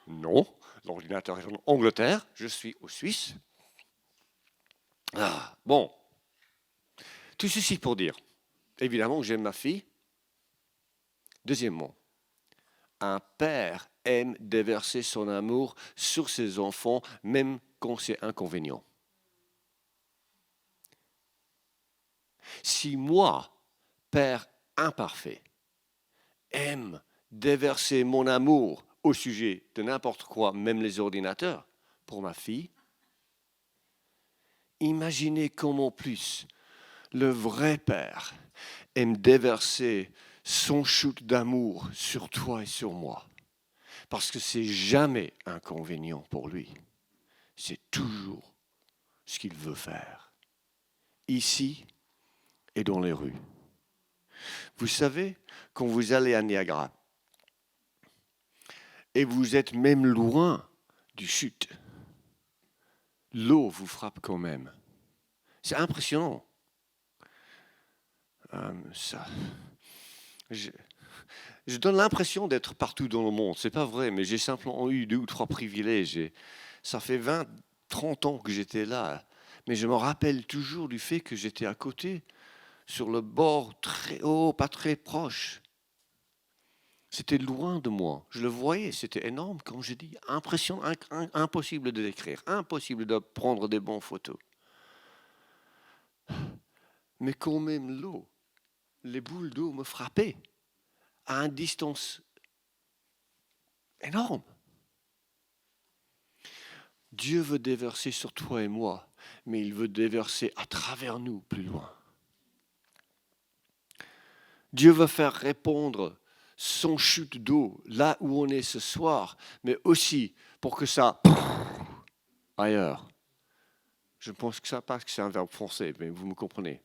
[SPEAKER 9] Non. L'ordinateur est en Angleterre, je suis au Suisse. Bon, tout ceci pour dire, évidemment, j'aime ma fille. Deuxièmement, un père aime déverser son amour sur ses enfants, même quand c'est inconvénient. Si moi, père imparfait, aime déverser mon amour au sujet de n'importe quoi, même les ordinateurs, pour ma fille, imaginez comment plus le vrai père aime déverser son shoot d'amour sur toi et sur moi. Parce que c'est jamais inconvénient pour lui. C'est toujours ce qu'il veut faire. Ici et dans les rues. Vous savez, quand vous allez à Niagara, et vous êtes même loin du chute, l'eau vous frappe quand même. C'est impressionnant. Je donne l'impression d'être partout dans le monde. C'est pas vrai, mais j'ai simplement eu 2 ou 3 privilèges. Et ça fait 20, 30 ans que j'étais là. Mais je me rappelle toujours du fait que j'étais à côté, sur le bord très haut, pas très proche. C'était loin de moi. Je le voyais, c'était énorme, comme je dis. Impressionnant, impossible de décrire, impossible de prendre des bonnes photos. Mais quand même l'eau, les boules d'eau me frappaient à une distance énorme. Dieu veut déverser sur toi et moi, mais il veut déverser à travers nous plus loin. Dieu veut faire répondre son chute d'eau là où on est ce soir, mais aussi pour que ça ailleurs. Je pense que ça parce que c'est un verbe français, mais vous me comprenez.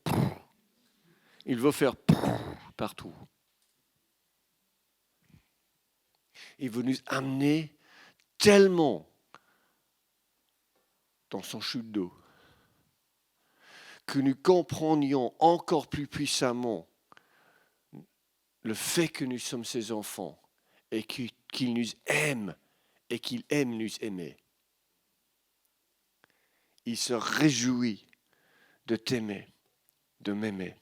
[SPEAKER 9] Il veut faire partout. Il veut nous amener tellement dans son chute d'eau que nous comprenions encore plus puissamment le fait que nous sommes ses enfants et qu'il nous aime et qu'il aime nous aimer. Il se réjouit de t'aimer, de m'aimer.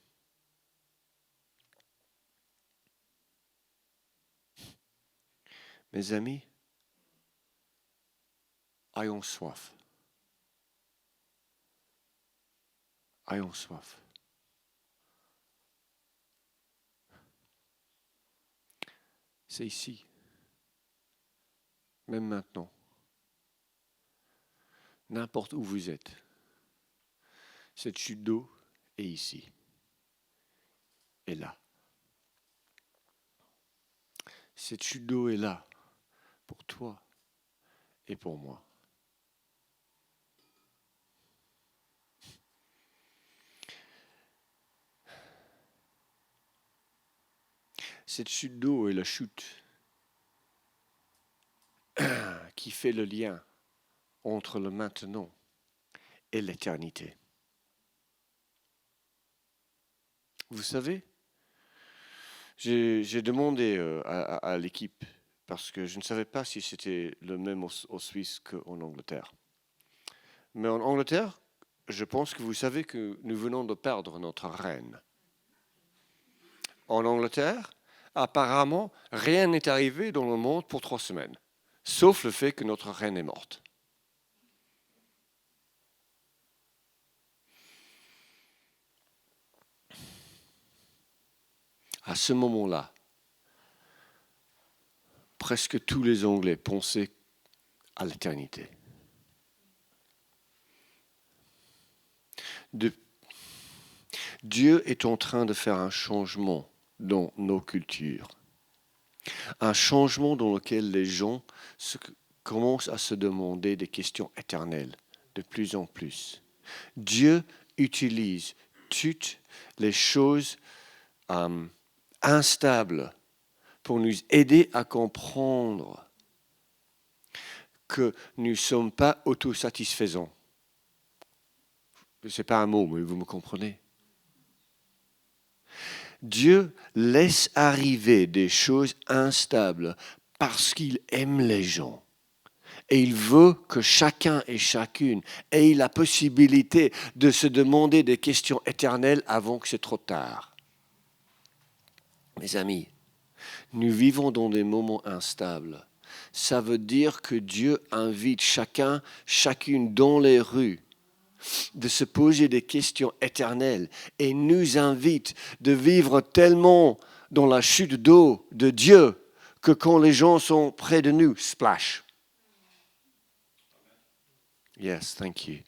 [SPEAKER 9] Mes amis, ayons soif. Ayons soif. C'est ici, même maintenant, n'importe où vous êtes. Cette chute d'eau est ici et là. Cette chute d'eau est là pour toi et pour moi. Cette chute d'eau est la chute qui fait le lien entre le maintenant et l'éternité. Vous savez, j'ai demandé à l'équipe, parce que je ne savais pas si c'était le même au Suisse qu'en Angleterre. Mais en Angleterre, je pense que vous savez que nous venons de perdre notre reine. En Angleterre, apparemment, rien n'est arrivé dans le monde pour 3 semaines, sauf le fait que notre reine est morte. À ce moment-là, presque tous les Anglais pensaient à l'éternité. Dieu est en train de faire un changement dans nos cultures. Un changement dans lequel les gens commencent à se demander des questions éternelles de plus en plus. Dieu utilise toutes les choses instables pour nous aider à comprendre que nous ne sommes pas autosatisfaisants. Ce n'est pas un mot, mais vous me comprenez. Dieu laisse arriver des choses instables parce qu'il aime les gens. Et il veut que chacun et chacune ait la possibilité de se demander des questions éternelles avant que c'est trop tard. Mes amis, nous vivons dans des moments instables. Ça veut dire que Dieu invite chacun, chacune dans les rues de se poser des questions éternelles et nous invite de vivre tellement dans la chute d'eau de Dieu que quand les gens sont près de nous, splash. Yes, thank you.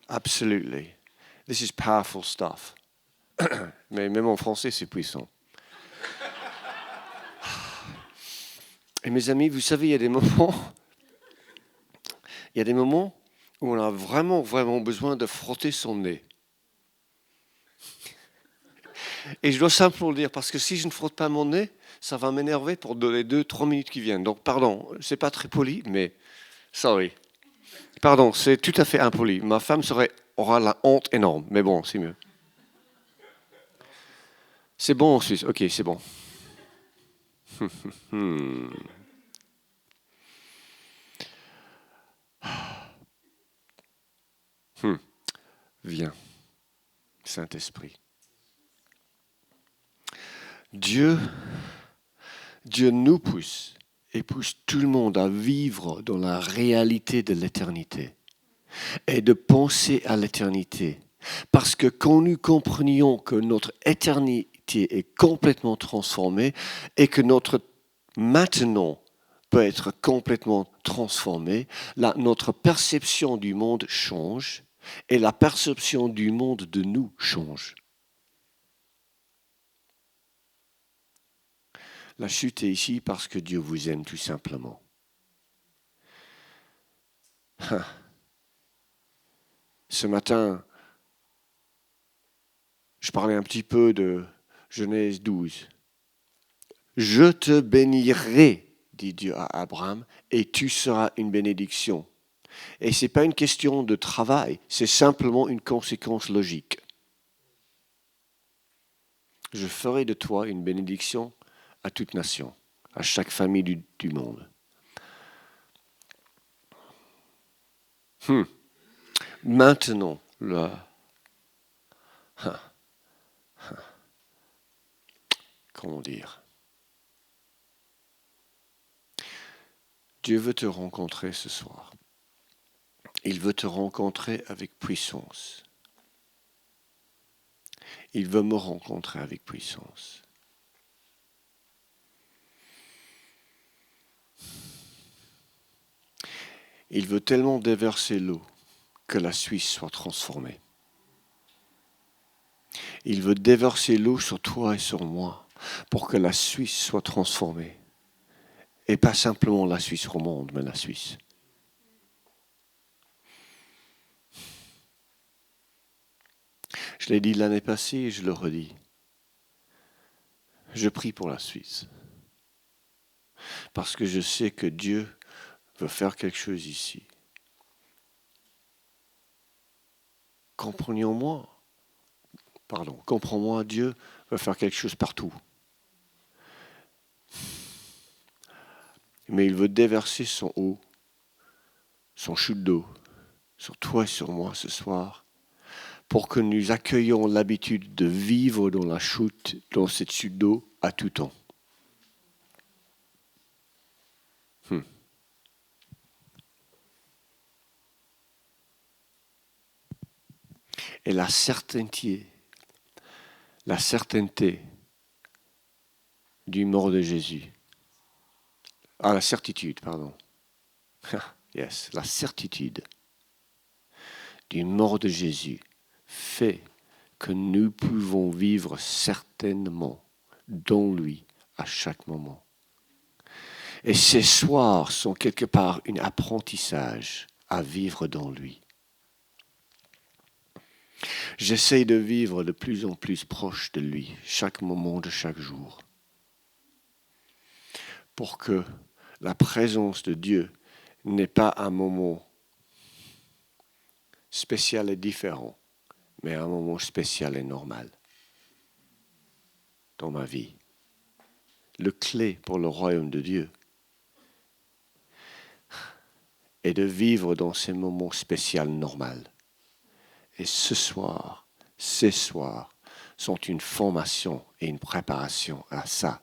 [SPEAKER 9] Absolutely. This is powerful stuff. Mais même en français, c'est puissant. Et mes amis, vous savez, il y a des moments où on a vraiment, vraiment besoin de frotter son nez. Et je dois simplement le dire, parce que si je ne frotte pas mon nez, ça va m'énerver pour les 2-3 minutes qui viennent. Donc, pardon, c'est pas très poli, mais sorry. Pardon, c'est tout à fait impoli. Ma femme aura la honte énorme, mais bon, c'est mieux. C'est bon en Suisse, ok, c'est bon. Viens, Saint-Esprit. Dieu nous pousse et pousse tout le monde à vivre dans la réalité de l'éternité et de penser à l'éternité. Parce que quand nous comprenions que notre éternité est complètement transformée et que notre maintenant peut être complètement transformé, là, notre perception du monde change et la perception du monde de nous change. La chute est ici parce que Dieu vous aime tout simplement. Ce matin, je parlais un petit peu de Genèse 12. Je te bénirai, dit Dieu à Abraham, et tu seras une bénédiction. Et ce n'est pas une question de travail, c'est simplement une conséquence logique. Je ferai de toi une bénédiction à toute nation, à chaque famille du monde. Maintenant, comment dire? Dieu veut te rencontrer ce soir. Il veut te rencontrer avec puissance. Il veut me rencontrer avec puissance. Il veut tellement déverser l'eau que la Suisse soit transformée. Il veut déverser l'eau sur toi et sur moi pour que la Suisse soit transformée. Et pas simplement la Suisse romande, mais la Suisse. Je l'ai dit l'année passée et je le redis. Je prie pour la Suisse. Parce que je sais que Dieu veut faire quelque chose ici. Comprends-moi, Dieu veut faire quelque chose partout. Mais il veut déverser son eau, son chute d'eau, sur toi et sur moi ce soir, pour que nous accueillions l'habitude de vivre dans cette chute d'eau à tout temps. Et la certainté du mort de Jésus. La certitude, pardon. Yes, la certitude du mort de Jésus fait que nous pouvons vivre certainement dans lui à chaque moment. Et ces soirs sont quelque part un apprentissage à vivre dans lui. J'essaie de vivre de plus en plus proche de lui, chaque moment de chaque jour, pour que la présence de Dieu n'est pas un moment spécial et différent, mais un moment spécial et normal dans ma vie. Le clé pour le royaume de Dieu est de vivre dans ces moments spéciaux normaux. Et ces soirs sont une formation et une préparation à ça.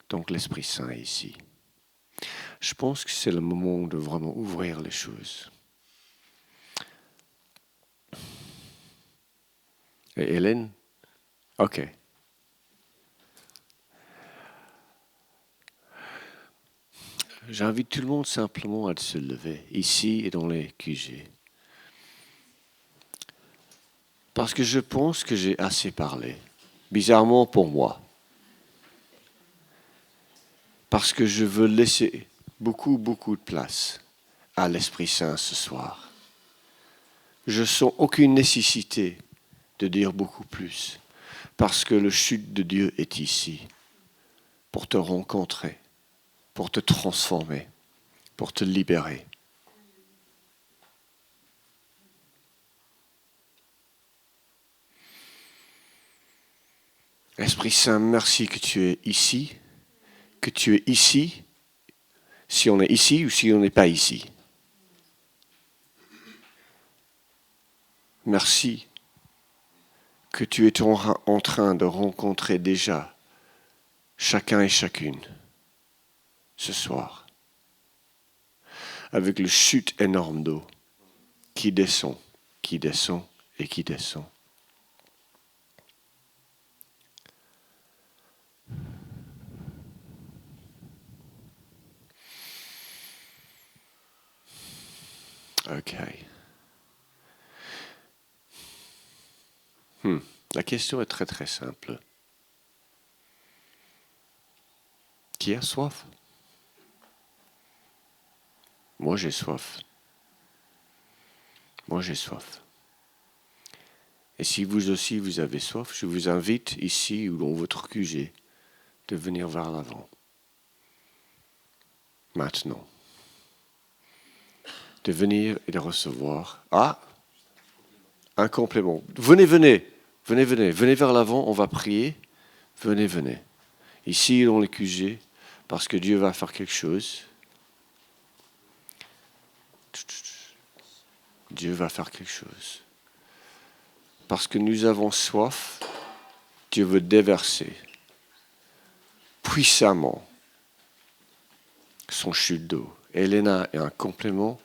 [SPEAKER 9] Donc l'Esprit Saint est ici. Je pense que c'est le moment de vraiment ouvrir les choses. Et Hélène? OK. J'invite tout le monde simplement à se lever, ici et dans les QG. Parce que je pense que j'ai assez parlé, bizarrement pour moi. Parce que je veux laisser beaucoup de place à l'Esprit Saint ce soir. Je sens aucune nécessité de dire beaucoup plus, parce que le chute de Dieu est ici, pour te rencontrer, pour te transformer, pour te libérer. Esprit Saint, merci que tu es ici, si on est ici ou si on n'est pas ici. Merci que tu es en train de rencontrer déjà chacun et chacune ce soir, avec le chute énorme d'eau qui descend et qui descend. OK. La question est très simple. Qui a soif? Moi, j'ai soif. Et si vous aussi, vous avez soif, je vous invite ici ou dans votre QG de venir vers l'avant. Maintenant. De venir et de recevoir. Ah, un complément. Venez vers l'avant, on va prier. Venez. Ici, dans les QG, parce que Dieu va faire quelque chose. Dieu va faire quelque chose. Parce que nous avons soif, Dieu veut déverser puissamment son chute d'eau. Elena est un complément,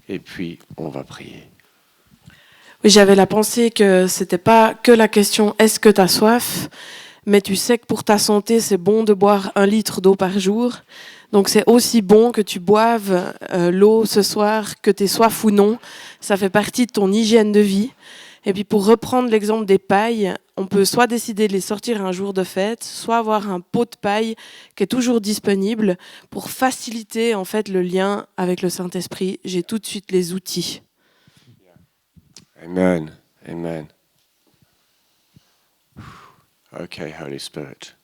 [SPEAKER 9] et puis on va prier.
[SPEAKER 8] Oui, j'avais la pensée que c'était pas que la question « est-ce que tu as soif ?» mais tu sais que pour ta santé, c'est bon de boire 1 litre d'eau par jour. Donc c'est aussi bon que tu boives l'eau ce soir, que tu aies soif ou non. Ça fait partie de ton hygiène de vie. Et puis pour reprendre l'exemple des pailles, on peut soit décider de les sortir un jour de fête, soit avoir un pot de paille qui est toujours disponible pour faciliter en fait le lien avec le Saint-Esprit. J'ai tout de suite les outils.
[SPEAKER 9] Amen. Okay, Holy Spirit.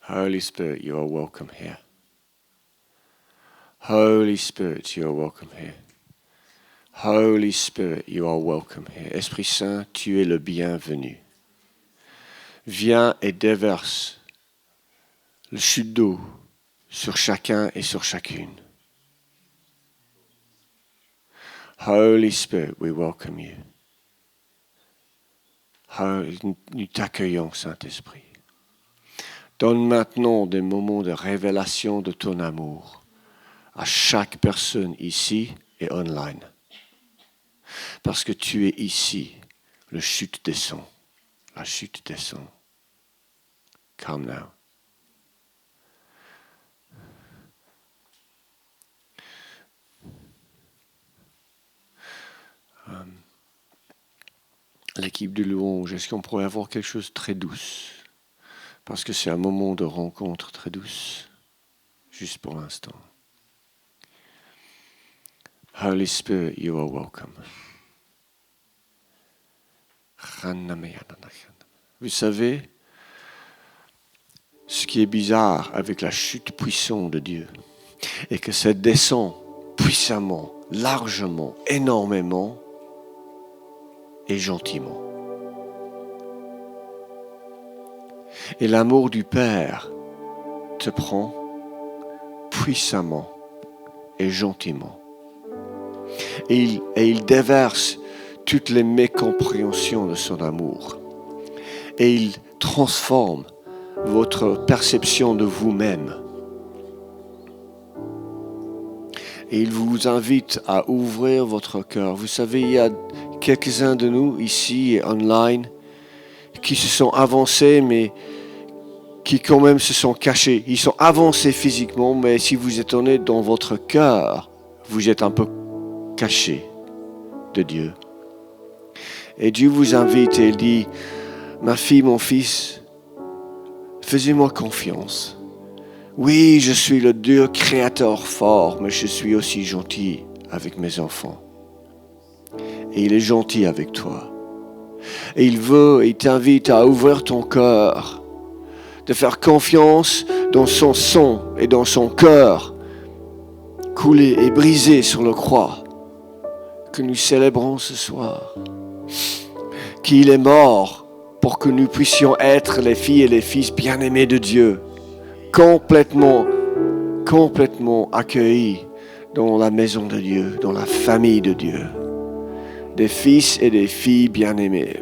[SPEAKER 9] Holy Spirit, you are welcome here. Holy Spirit, you are welcome here. Holy Spirit, you are welcome here. Esprit Saint, tu es le bienvenu. Viens et déverse le chute d'eau sur chacun et sur chacune. Holy Spirit, we welcome you. Nous t'accueillons, Saint-Esprit. Donne maintenant des moments de révélation de ton amour à chaque personne ici et online. Parce que tu es ici, la chute descend. Come now. L'équipe de louange, est-ce qu'on pourrait avoir quelque chose de très douce? Parce que c'est un moment de rencontre très douce, juste pour l'instant. Holy Spirit, you are welcome. Vous savez, ce qui est bizarre avec la chute puissante de Dieu, est que ça descend puissamment, largement, énormément, et gentiment. Et l'amour du Père te prend puissamment et gentiment. Et il déverse toutes les mécompréhensions de son amour. Et il transforme votre perception de vous-même. Et il vous invite à ouvrir votre cœur. Vous savez, il y a quelques-uns de nous ici et online qui se sont avancés, mais qui quand même se sont cachés. Ils sont avancés physiquement, mais si vous êtes honnête dans votre cœur, vous êtes un peu cachés de Dieu. Et Dieu vous invite et il dit, ma fille, mon fils, faites-moi confiance. Oui, je suis le Dieu créateur fort, mais je suis aussi gentil avec mes enfants. Et il est gentil avec toi. Et il t'invite à ouvrir ton cœur, de faire confiance dans son sang et dans son cœur, coulé et brisé sur la croix, que nous célébrons ce soir. Qu'il est mort pour que nous puissions être les filles et les fils bien-aimés de Dieu, complètement accueillis dans la maison de Dieu, dans la famille de Dieu. Des fils et des filles bien-aimés.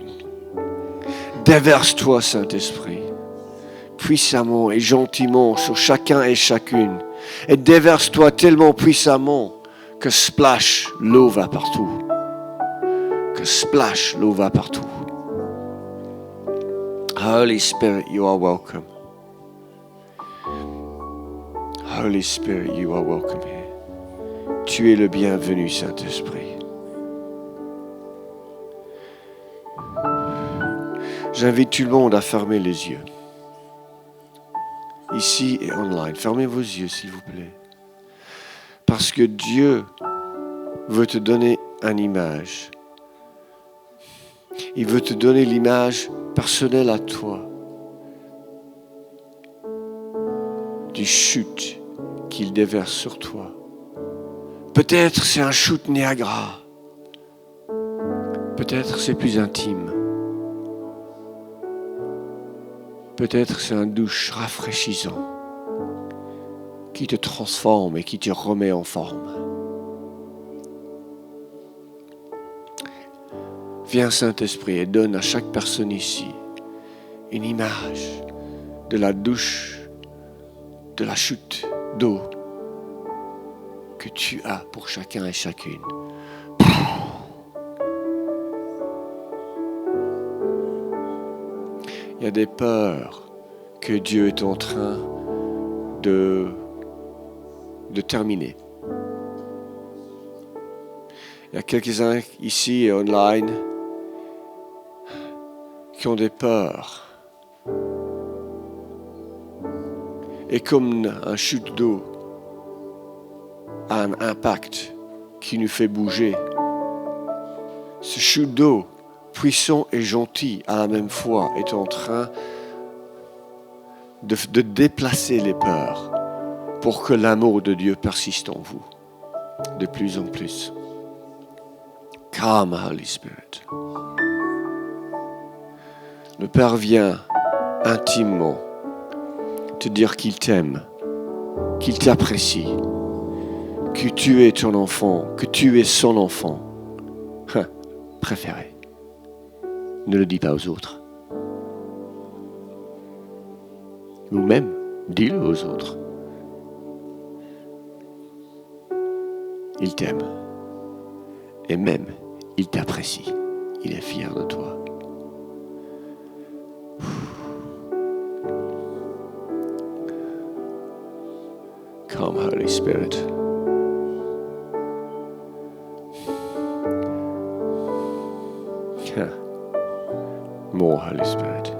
[SPEAKER 9] Déverse-toi, Saint-Esprit, puissamment et gentiment sur chacun et chacune. Et déverse-toi tellement puissamment que splash, l'eau va partout. Holy Spirit, you are welcome. Holy Spirit, you are welcome here. Tu es le bienvenu, Saint-Esprit. J'invite tout le monde à fermer les yeux. Ici et online. Fermez vos yeux, s'il vous plaît. Parce que Dieu veut te donner une image. Il veut te donner l'image personnelle à toi du chute qu'il déverse sur toi. Peut-être c'est un shoot Niagara. Peut-être c'est plus intime. Peut-être c'est un douche rafraîchissant qui te transforme et qui te remet en forme. Viens Saint-Esprit et donne à chaque personne ici une image de la douche, de la chute d'eau que tu as pour chacun et chacune. Il y a des peurs que Dieu est en train de terminer. Il y a quelques-uns ici et online qui ont des peurs. Et comme un chute d'eau a un impact qui nous fait bouger, ce chute d'eau, puissant et gentil à la même fois, est en train de déplacer les peurs pour que l'amour de Dieu persiste en vous de plus en plus. Come, Holy Spirit. Le Père vient intimement te dire qu'il t'aime, qu'il t'apprécie, que tu es ton enfant, que tu es son enfant préféré. Ne le dis pas aux autres. Ou même, dis-le aux autres. Il t'aime. Et même, il t'apprécie. Il est fier de toi. Come, Holy Spirit. More Holy Spirit.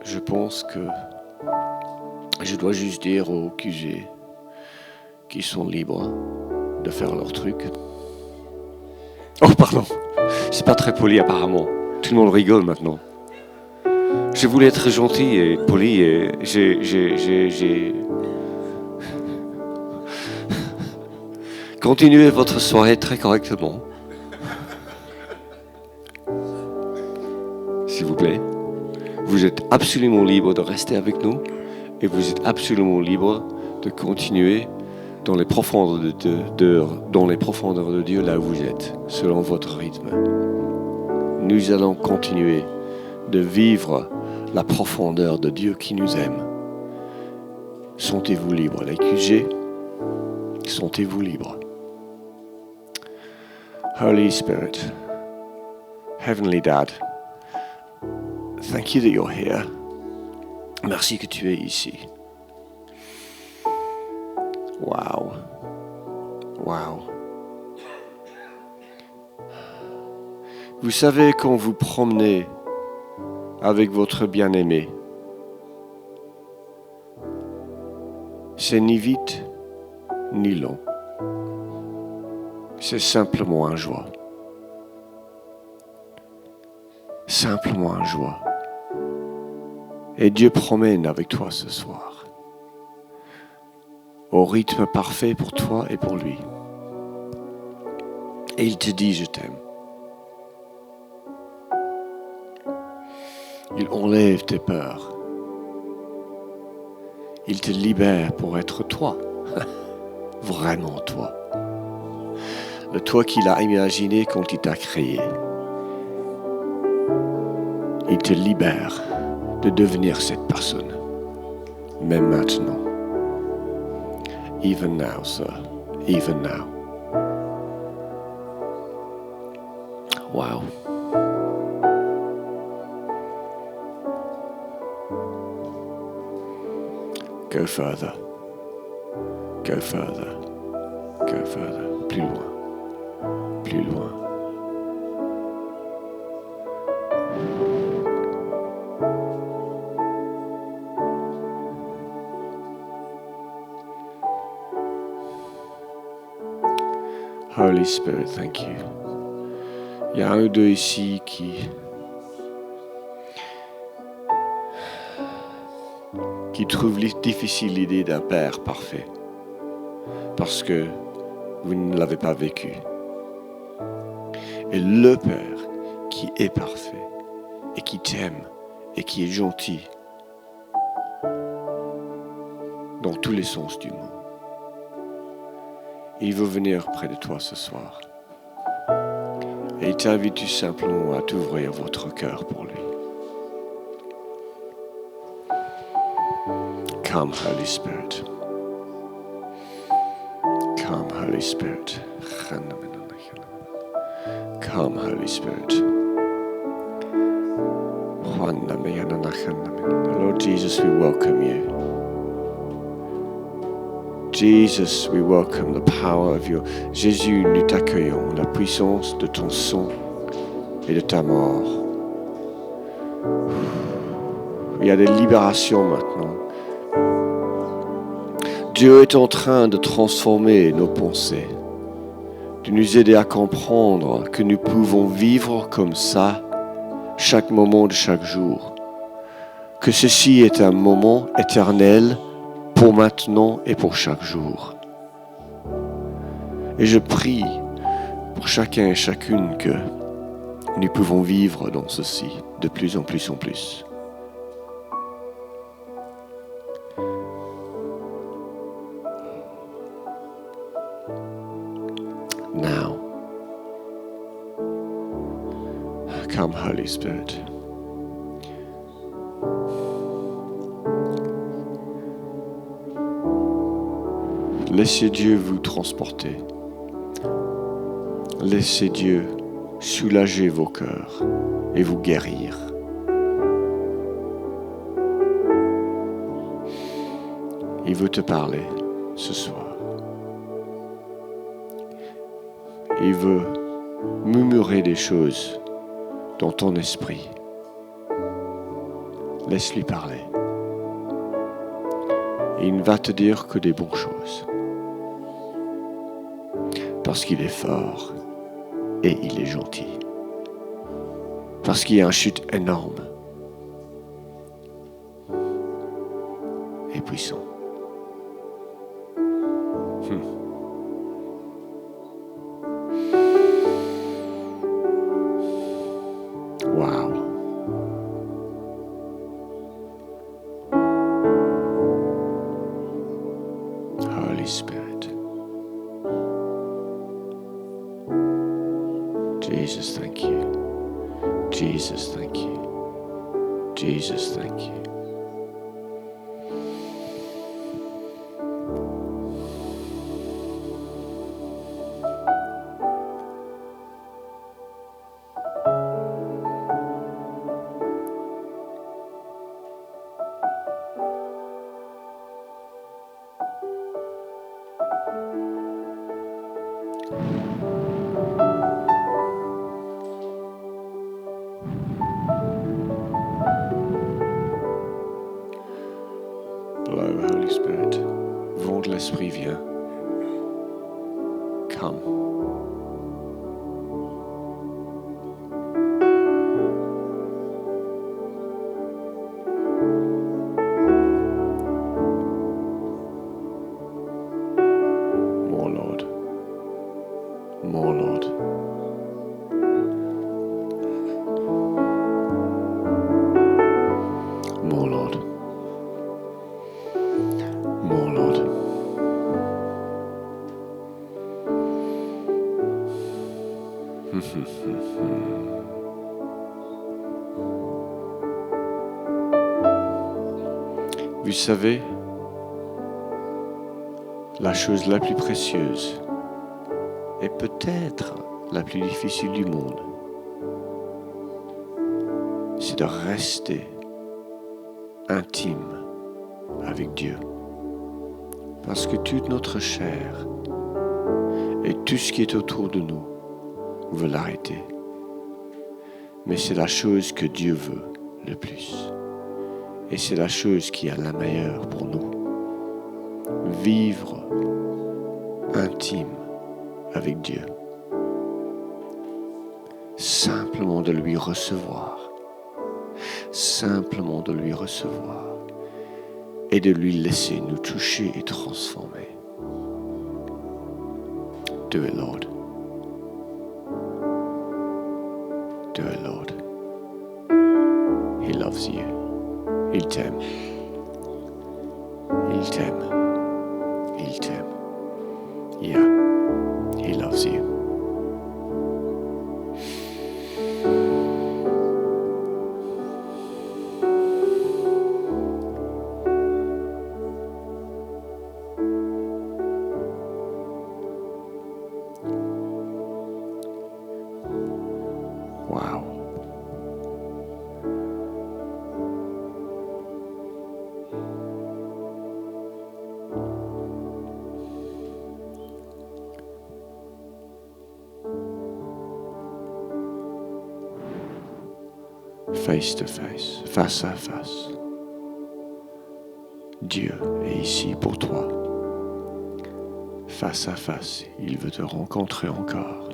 [SPEAKER 9] Je pense que je dois juste dire aux QG qui sont libres de faire leur truc. Oh, pardon. C'est pas très poli apparemment. Tout le monde rigole maintenant. Je voulais être gentil et poli et j'ai... Continuez votre soirée très correctement. S'il vous plaît. Vous êtes absolument libre de rester avec nous et vous êtes absolument libre de continuer dans les profondeurs de Dieu là où vous êtes, selon votre rythme. Nous allons continuer de vivre la profondeur de Dieu qui nous aime. Sentez-vous libres, les QG, sentez-vous libres. Holy Spirit, Heavenly Dad, thank you that you're here. Merci que tu es ici. Wow. Wow. Vous savez, quand vous promenez avec votre bien-aimé, c'est ni vite ni long. C'est simplement un joie. Simplement un joie. Et Dieu promène avec toi ce soir, au rythme parfait pour toi et pour lui. Et il te dit, je t'aime. Il enlève tes peurs. Il te libère pour être toi. Vraiment toi. Le toi qu'il a imaginé quand il t'a créé. Il te libère de devenir cette personne. Même maintenant. Even now, sir. Even now. Wow. Go further. Go further. Go further. Plus loin. Plus loin. Holy Spirit, thank you. Il y a un ou deux ici qui trouvent difficile l'idée d'un Père parfait parce que vous ne l'avez pas vécu. Et le Père qui est parfait et qui t'aime et qui est gentil dans tous les sens du mot. Il veut venir près de toi ce soir. Et il t'invite tout simplement à t'ouvrir votre cœur pour lui. Come, Holy Spirit. Come, Holy Spirit. Come, Holy Spirit. Lord Jesus, we welcome you. Jesus, we welcome the power of your... Jésus, nous t'accueillons, la puissance de ton sang et de ta mort. Il y a des libérations maintenant. Dieu est en train de transformer nos pensées, de nous aider à comprendre que nous pouvons vivre comme ça chaque moment de chaque jour, que ceci est un moment éternel pour maintenant et pour chaque jour. Et je prie pour chacun et chacune que nous pouvons vivre dans ceci de plus en plus en plus. Now, come, Holy Spirit. Laissez Dieu vous transporter. Laissez Dieu soulager vos cœurs et vous guérir. Il veut te parler ce soir. Il veut murmurer des choses dans ton esprit. Laisse-lui parler. Et il ne va te dire que des bonnes choses. Parce qu'il est fort et il est gentil. Parce qu'il y a une chute énorme et puissant. Wow. Holy Spirit. Jesus, thank you. Jesus, thank you. Jesus, thank you. Blow, Holy Spirit. Vent de l'Esprit, viens. Come. More, Lord. More, Lord. More, Lord. More, Lord. Vous savez, la chose la plus précieuse et peut-être la plus difficile du monde, c'est de rester intime avec Dieu. Parce que toute notre chair et tout ce qui est autour de nous veut l'arrêter. Mais c'est la chose que Dieu veut le plus. Et c'est la chose qui est la meilleure pour nous. Vivre intime avec Dieu. Simplement de lui recevoir. Simplement de lui recevoir. Et de lui laisser nous toucher et transformer. Do it, Lord. Do it, Lord. He loves you. Il t'aime. Il t'aime. Il t'aime. Yeah. He loves you. Wow. Face to face, face à face. Dieu est ici pour toi. Face à face, il veut te rencontrer encore.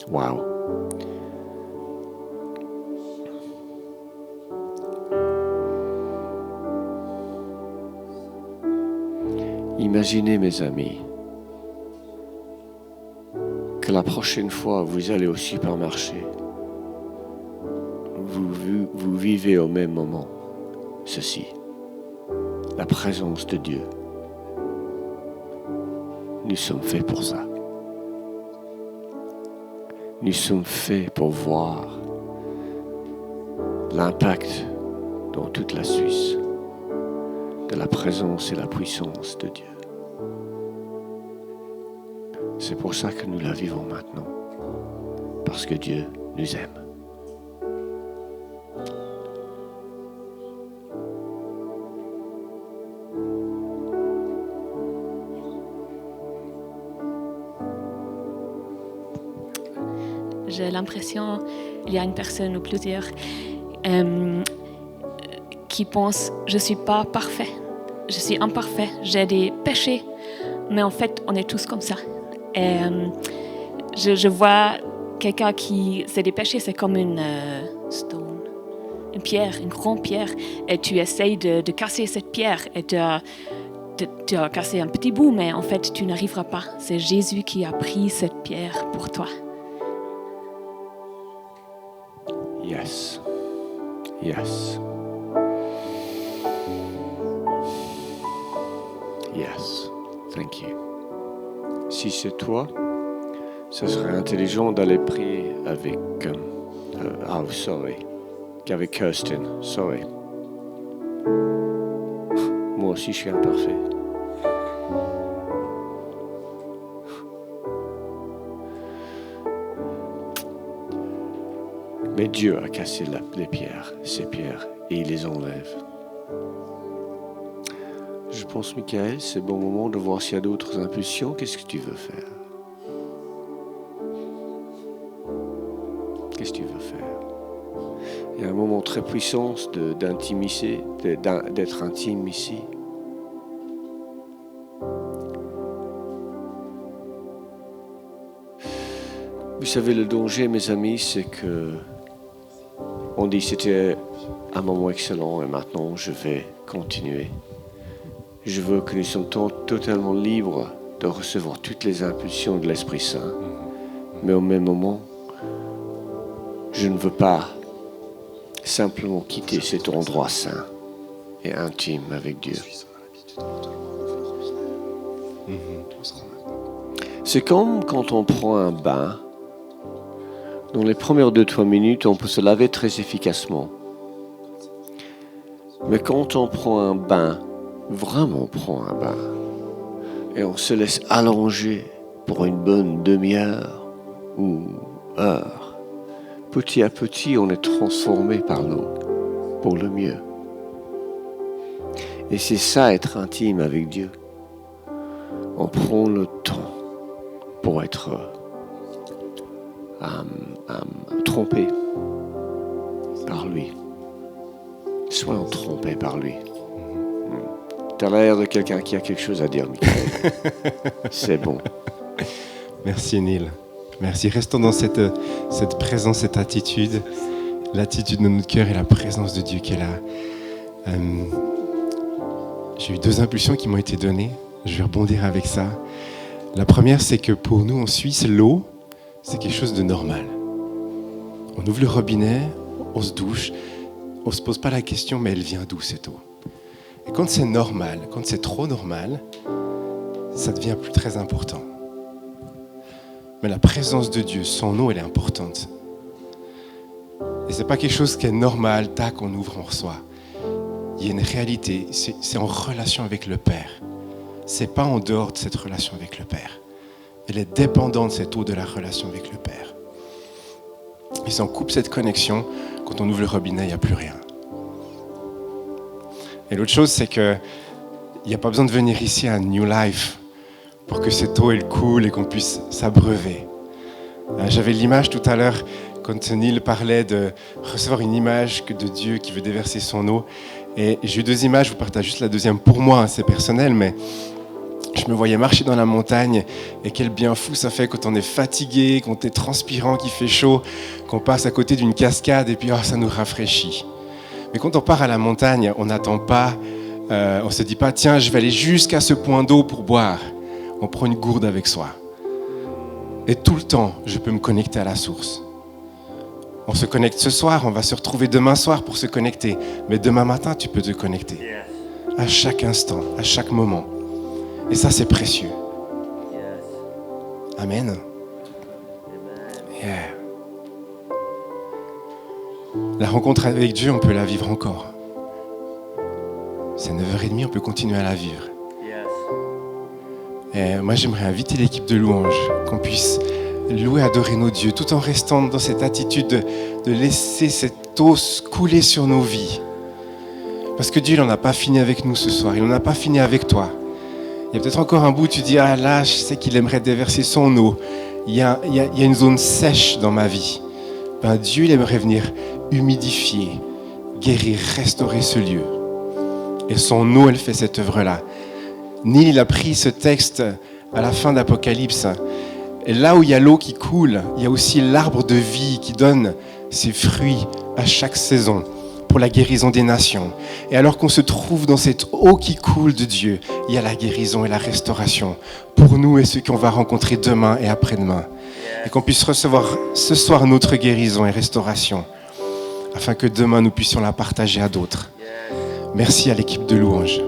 [SPEAKER 9] Wow. Imaginez, mes amis, que la prochaine fois vous allez au supermarché, vous vivez au même moment ceci, la présence de Dieu. Nous sommes faits pour ça. Nous sommes faits pour voir l'impact dans toute la Suisse de la présence et la puissance de Dieu. C'est pour ça que nous la vivons maintenant, parce que Dieu nous aime.
[SPEAKER 10] J'ai l'impression qu'il y a une personne ou plusieurs qui pensent « je ne suis pas parfait, je suis imparfait, j'ai des péchés ». Mais en fait, on est tous comme ça. Et je vois quelqu'un qui... C'est des péchés, c'est comme une stone, une pierre, une grande pierre. Et tu essayes de casser cette pierre et tu as cassé un petit bout, mais en fait, tu n'arriveras pas. C'est Jésus qui a pris cette pierre pour toi.
[SPEAKER 9] Yes. Yes. Yes. Thank you. Si c'est toi, ce serait intelligent d'aller prier avec... qu'avec Kirsten. Sorry. Moi aussi, je suis imparfait. Mais Dieu a cassé les pierres, ces pierres, et il les enlève. Je pense, Michael, c'est le bon moment de voir s'il y a d'autres impulsions. Qu'est-ce que tu veux faire? Qu'est-ce que tu veux faire? Il y a un moment très puissant d'intimité, d'être intime ici. Vous savez, le danger, mes amis, c'est que on dit c'était un moment excellent et maintenant je vais continuer. Je veux que nous soyons totalement libres de recevoir toutes les impulsions de l'Esprit Saint. Mais au même moment, je ne veux pas simplement quitter cet endroit saint et intime avec Dieu. C'est comme quand on prend un bain. Dans les premières 2-3 minutes, on peut se laver très efficacement. Mais quand on prend un bain, vraiment on prend un bain, et on se laisse allonger pour une bonne demi-heure ou heure, petit à petit, on est transformé par l'eau pour le mieux. Et c'est ça, être intime avec Dieu. On prend le temps pour être trompé par lui. Soyons trompés par lui. T'as l'air de quelqu'un qui a quelque chose à dire, Michael. C'est bon.
[SPEAKER 11] Merci Neil. Merci. Restons dans cette présence, cette attitude, l'attitude de notre cœur et la présence de Dieu qui est là. J'ai eu 2 impulsions qui m'ont été données. Je vais rebondir avec ça. La première, c'est que pour nous en Suisse, l'eau, c'est quelque chose de normal. On ouvre le robinet, on se douche, on ne se pose pas la question, mais elle vient d'où cette eau? Et quand c'est normal, quand c'est trop normal, ça devient plus très important. Mais la présence de Dieu, son eau, elle est importante. Et ce n'est pas quelque chose qui est normal, tac, on ouvre, on reçoit. Il y a une réalité, c'est en relation avec le Père. Ce n'est pas en dehors de cette relation avec le Père. Elle est dépendante, cette eau, de la relation avec le Père. Et si on coupe cette connexion, quand on ouvre le robinet, il n'y a plus rien. Et l'autre chose, c'est qu'il n'y a pas besoin de venir ici à New Life pour que cette eau elle coule et qu'on puisse s'abreuver. J'avais l'image tout à l'heure, quand Neil parlait de recevoir une image de Dieu qui veut déverser son eau. Et j'ai eu 2 images, je vous partage juste la deuxième pour moi, c'est personnel, mais je me voyais marcher dans la montagne et quel bien fou ça fait quand on est fatigué, quand on est transpirant, qu'il fait chaud, qu'on passe à côté d'une cascade et puis ça nous rafraîchit. Mais quand on part à la montagne, on n'attend pas, on ne se dit pas, tiens, je vais aller jusqu'à ce point d'eau pour boire. On prend une gourde avec soi. Et tout le temps, je peux me connecter à la source. On se connecte ce soir, on va se retrouver demain soir pour se connecter. Mais demain matin, tu peux te connecter. À chaque instant, à chaque moment. Et ça, c'est précieux. Amen. Yeah. La rencontre avec Dieu, on peut la vivre encore. C'est 9h30, on peut continuer à la vivre. Et moi, j'aimerais inviter l'équipe de louange, qu'on puisse louer, adorer nos dieux, tout en restant dans cette attitude de laisser cette eau couler sur nos vies. Parce que Dieu, il n'en a pas fini avec nous ce soir, il n'en a pas fini avec toi. Il y a peut-être encore un bout où tu dis, ah là, je sais qu'il aimerait déverser son eau. Il y a une zone sèche dans ma vie. Ben, Dieu, il aimerait venir humidifier, guérir, restaurer ce lieu. Et son eau, elle fait cette œuvre-là. Neil, il a pris ce texte à la fin d'Apocalypse. Et là où il y a l'eau qui coule, il y a aussi l'arbre de vie qui donne ses fruits à chaque saison pour la guérison des nations. Et alors qu'on se trouve dans cette eau qui coule de Dieu, il y a la guérison et la restauration pour nous et ceux qu'on va rencontrer demain et après-demain. Et qu'on puisse recevoir ce soir notre guérison et restauration afin que demain nous puissions la partager à d'autres. Merci à l'équipe de louange.